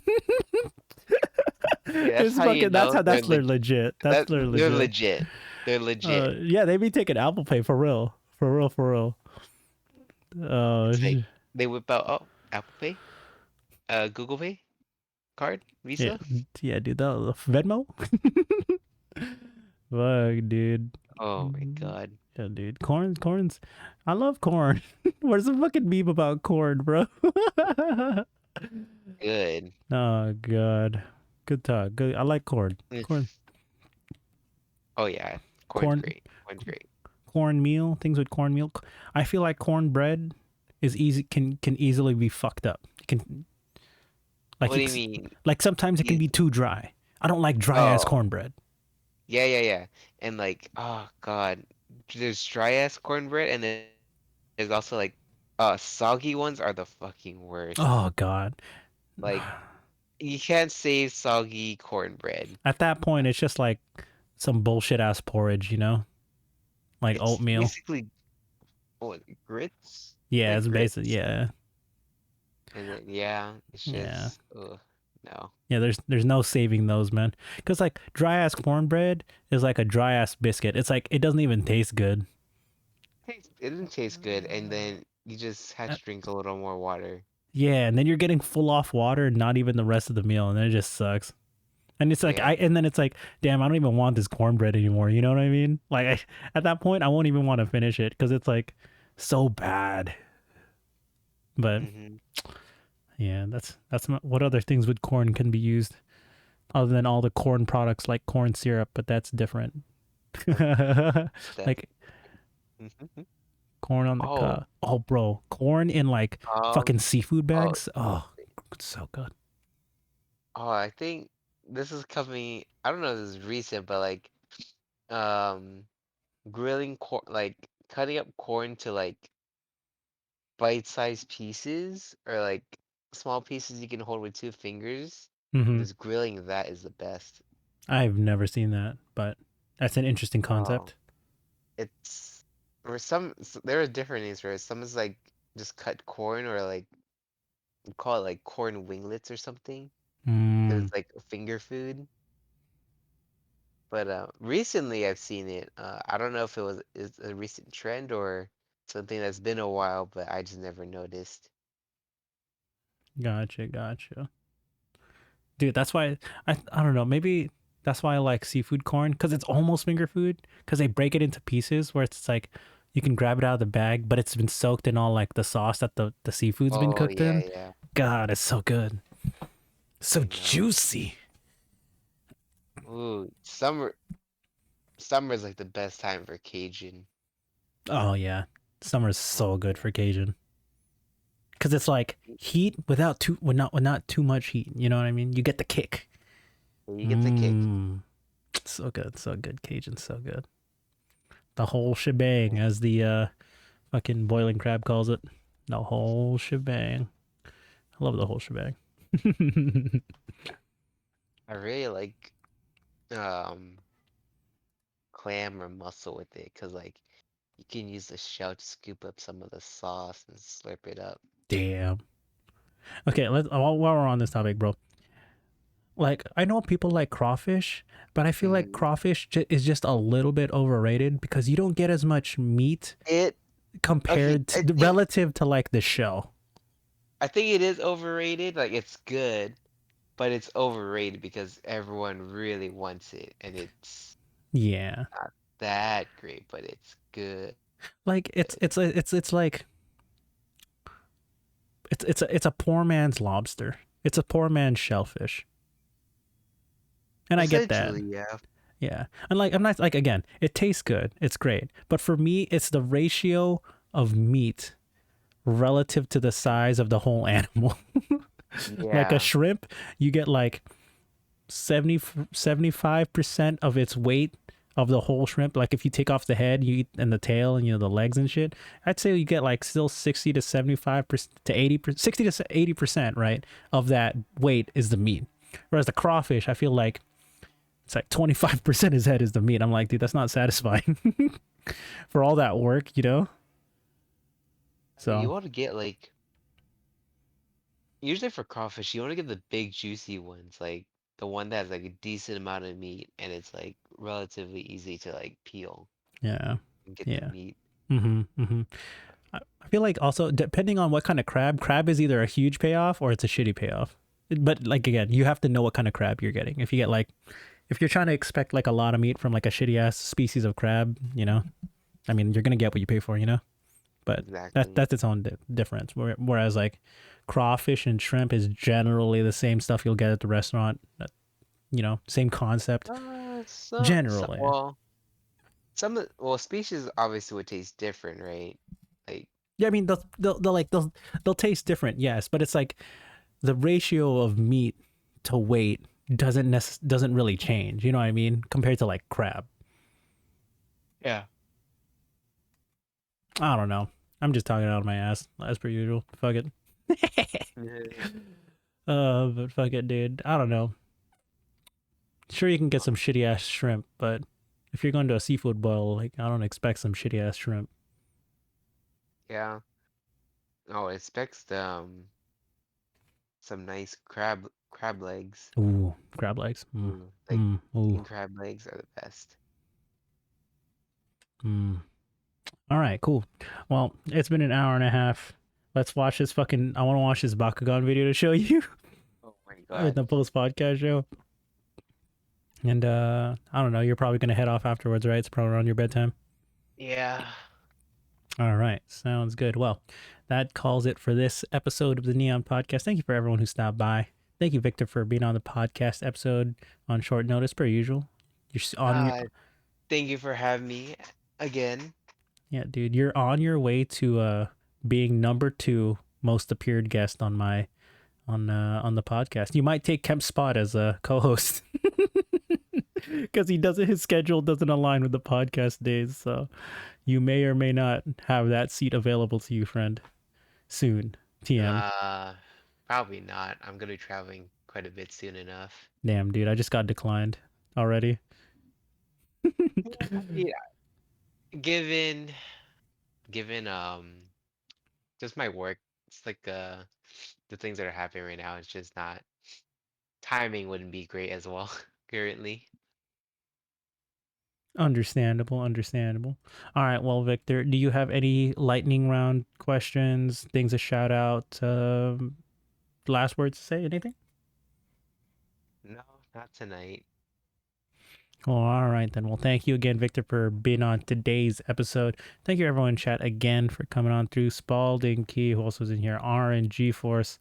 [SPEAKER 2] Yeah, that's
[SPEAKER 1] It's
[SPEAKER 2] how you
[SPEAKER 1] fucking. That's
[SPEAKER 2] know
[SPEAKER 1] how.
[SPEAKER 2] they're
[SPEAKER 1] That's legit. That's
[SPEAKER 2] that they're
[SPEAKER 1] legit.
[SPEAKER 2] legit. They're legit.
[SPEAKER 1] Yeah, they be taking Apple Pay for real, for real, for real. Uh,
[SPEAKER 2] It's like they whip out, oh, Apple Pay, Google Pay, card,
[SPEAKER 1] yeah,
[SPEAKER 2] Visa.
[SPEAKER 1] yeah, dude. That was Venmo. Fuck, dude.
[SPEAKER 2] Oh my God.
[SPEAKER 1] Yeah, dude. Corn's. I love corn. Where's the fucking meme about corn, bro?
[SPEAKER 2] Good.
[SPEAKER 1] Oh god. Good talk. Good. I like corn.
[SPEAKER 2] Mm.
[SPEAKER 1] Corn.
[SPEAKER 2] Oh yeah, corn's
[SPEAKER 1] Corn.
[SPEAKER 2] great. Corn's great.
[SPEAKER 1] Cornmeal. Things with cornmeal. I feel like cornbread is easy. Can easily be fucked up. It can like
[SPEAKER 2] What do you
[SPEAKER 1] it's
[SPEAKER 2] mean?
[SPEAKER 1] like sometimes it can
[SPEAKER 2] These,
[SPEAKER 1] be too dry. I don't like dry ass
[SPEAKER 2] oh,
[SPEAKER 1] cornbread.
[SPEAKER 2] yeah, yeah, yeah. And like, oh God, there's dry ass cornbread, and then there's also like, soggy ones are the fucking worst.
[SPEAKER 1] Oh god.
[SPEAKER 2] Like, you can't save soggy cornbread.
[SPEAKER 1] At that point, it's just like some bullshit ass porridge. Like
[SPEAKER 2] It's
[SPEAKER 1] oatmeal.
[SPEAKER 2] basically what, grits?
[SPEAKER 1] Yeah,
[SPEAKER 2] Like
[SPEAKER 1] it's basic.
[SPEAKER 2] grits?
[SPEAKER 1] Yeah,
[SPEAKER 2] And then yeah, it's
[SPEAKER 1] yeah,
[SPEAKER 2] just, ugh, no.
[SPEAKER 1] yeah. There's no saving those, man. Because like dry ass cornbread is like a dry ass biscuit. It's like it doesn't even taste good.
[SPEAKER 2] It didn't taste good, and then you just had
[SPEAKER 1] Uh,
[SPEAKER 2] to drink a little more water.
[SPEAKER 1] Yeah, and then you're getting full off water and not even the rest of the meal, and then it just sucks. And it's like
[SPEAKER 2] Yeah.
[SPEAKER 1] and then it's like, damn, I don't even want this cornbread anymore. You know what I mean? Like at that point, I won't even want to finish it because it's like so bad. But
[SPEAKER 2] Mm-hmm.
[SPEAKER 1] yeah, that's not, what other things with corn can be used other than all the corn products like corn syrup, but that's different.
[SPEAKER 2] That.
[SPEAKER 1] Like
[SPEAKER 2] Mhm.
[SPEAKER 1] corn on the
[SPEAKER 2] Oh.
[SPEAKER 1] cob. Oh, bro, corn in like fucking
[SPEAKER 2] Um.
[SPEAKER 1] seafood
[SPEAKER 2] Oh.
[SPEAKER 1] bags. Oh, it's so good.
[SPEAKER 2] Oh. I think this is coming. I don't know if this is recent, but like, um, grilling corn, like cutting up corn to like bite-sized pieces or like small pieces you can hold with two fingers. And
[SPEAKER 1] Hmm.
[SPEAKER 2] just grilling that is the best.
[SPEAKER 1] I've never seen that, but that's an interesting
[SPEAKER 2] Oh.
[SPEAKER 1] concept.
[SPEAKER 2] It's or there are different names for it. Some is like just cut corn or like we call it like corn winglets or something because
[SPEAKER 1] Mm,
[SPEAKER 2] it's like a finger food. But recently I've seen it. I don't know if is a recent trend or something that's been a while, but I just never noticed.
[SPEAKER 1] gotcha, gotcha. Dude, that's why I don't know. Maybe that's why I like seafood corn because it's almost finger food because they break it into pieces where it's like you can grab it out of the bag, but it's been soaked in all like the sauce that the seafood's been
[SPEAKER 2] Oh
[SPEAKER 1] cooked
[SPEAKER 2] yeah,
[SPEAKER 1] in.
[SPEAKER 2] yeah.
[SPEAKER 1] God, it's so good, so
[SPEAKER 2] I know.
[SPEAKER 1] juicy.
[SPEAKER 2] Ooh, summer is like the best time for Cajun.
[SPEAKER 1] Oh yeah, summer's
[SPEAKER 2] Oh
[SPEAKER 1] so good
[SPEAKER 2] yeah.
[SPEAKER 1] for Cajun because it's like heat without too with not too much heat. You know what I mean? You get the kick.
[SPEAKER 2] You get the kick.
[SPEAKER 1] Mmm, so good, so good. Cajun, so good. The whole shebang,
[SPEAKER 2] Yeah.
[SPEAKER 1] as the fucking boiling crab calls it. The whole shebang. I love the whole shebang.
[SPEAKER 2] I really like um clam or mussel with it because like you can use the shell to scoop up some of the sauce and slurp it up.
[SPEAKER 1] Damn. Okay, let's while we're on this topic, bro. Like I know people like crawfish, but I feel like
[SPEAKER 2] Mm.
[SPEAKER 1] crawfish is just a little bit overrated because you don't get as much meat
[SPEAKER 2] It okay.
[SPEAKER 1] compared to relative to like the shell.
[SPEAKER 2] I think it is overrated. Like it's good, but it's overrated because everyone really wants it, and it's
[SPEAKER 1] Yeah.
[SPEAKER 2] not that great, but it's good.
[SPEAKER 1] Like it's like it's a poor man's lobster. It's a poor man's shellfish. And I get that.
[SPEAKER 2] Essentially, yeah.
[SPEAKER 1] Yeah. And like I'm not like again, it tastes good. It's great. But for me, it's the ratio of meat relative to the size of the whole animal. Like a
[SPEAKER 2] Yeah.
[SPEAKER 1] shrimp, you get like 75% of its weight of the whole shrimp. Like if you take off the head, you eat and the tail and the legs and shit, I'd say you get like still 60 to 75% to 80%, 60 to 80%, right? Of that weight is the meat. Whereas the crawfish, I feel like it's like 25% his head is the meat. I'm like, dude, that's not satisfying for all that work, you know?
[SPEAKER 2] You
[SPEAKER 1] So,
[SPEAKER 2] want to get like usually for crawfish, you want to get the big juicy ones, like the one that has like a decent amount of meat and it's like relatively easy to like peel
[SPEAKER 1] yeah.
[SPEAKER 2] and get the
[SPEAKER 1] Yeah.
[SPEAKER 2] meat.
[SPEAKER 1] Mhm. Mhm. I feel like also depending on what kind of crab is either a huge payoff or it's a shitty payoff. But like again, you have to know what kind of crab you're getting. If you get like if you're trying to expect like a lot of meat from like a shitty ass species of crab, I mean, you're going to get what you pay for, But
[SPEAKER 2] Exactly.
[SPEAKER 1] that's its own difference. Whereas like crawfish and shrimp is generally the same stuff you'll get at the restaurant, same concept generally.
[SPEAKER 2] Well, species obviously would taste different, right? Like,
[SPEAKER 1] Yeah, I mean they'll taste different, yes, but it's like the ratio of meat to weight doesn't really change. You know what I mean? Compared to like crab.
[SPEAKER 2] yeah.
[SPEAKER 1] I don't know. I'm just talking out of my ass as per usual. Fuck it.
[SPEAKER 2] Yeah.
[SPEAKER 1] But fuck it, dude. I don't know. Sure, you can get some shitty ass shrimp, but if you're going to a seafood boil, like I don't expect some shitty ass shrimp.
[SPEAKER 2] Yeah. Oh, it expects some nice crab legs.
[SPEAKER 1] Ooh, crab legs.
[SPEAKER 2] Ooh, like
[SPEAKER 1] Ooh,
[SPEAKER 2] king crab legs are the best.
[SPEAKER 1] mm. All right, cool. Well, it's been an hour and a half. Let's watch this fucking. I want to watch this Bakugan video to show you
[SPEAKER 2] Oh my
[SPEAKER 1] in
[SPEAKER 2] god.
[SPEAKER 1] the post podcast show. And I don't know. You're probably gonna head off afterwards, right? It's probably around your bedtime.
[SPEAKER 2] Yeah.
[SPEAKER 1] All right, sounds good. Well, that calls it for this episode of the Neon Podcast. Thank you for everyone who stopped by. Thank you, Victor, for being on the podcast episode on short notice, per usual. You're on your
[SPEAKER 2] Uh, Thank you for having me again.
[SPEAKER 1] Yeah, dude. You're on your way to being number 2 most appeared guest on my on the podcast. You might take Kemp's spot as a co-host because he doesn't. His schedule doesn't align with the podcast days, so you may or may not have that seat available to you, friend. Soon. TM.
[SPEAKER 2] Uh, Probably not. I'm gonna be traveling quite a bit soon enough.
[SPEAKER 1] Damn, dude. I just got declined already.
[SPEAKER 2] Yeah. Given given just my work, it's like the things that are happening right now, it's just not timing wouldn't be great as well currently.
[SPEAKER 1] Understandable, understandable. All right, well, Victor, do you have any lightning round questions, things to shout out, last words to say, anything?
[SPEAKER 2] No, not tonight.
[SPEAKER 1] Well, all right then. Well, thank you again, Victor, for being on today's episode. Thank you, everyone in chat, again for coming on through. Spalding Key, who also was in here, R and G Force.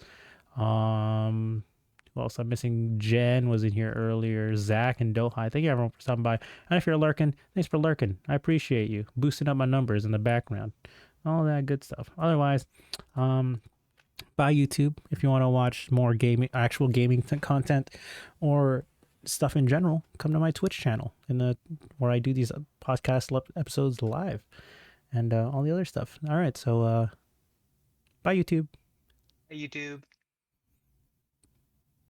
[SPEAKER 1] Who else I'm missing? Jen was in here earlier. Zach and Dohai. Thank you, everyone, for stopping by. And if you're lurking, thanks for lurking. I appreciate you boosting up my numbers in the background. All that good stuff. Otherwise, buy YouTube if you want to watch more gaming, actual gaming content, or stuff in general. Come to my Twitch channel where I do these podcast episodes live, and all the other stuff. All right, so bye YouTube.
[SPEAKER 2] Hey, YouTube.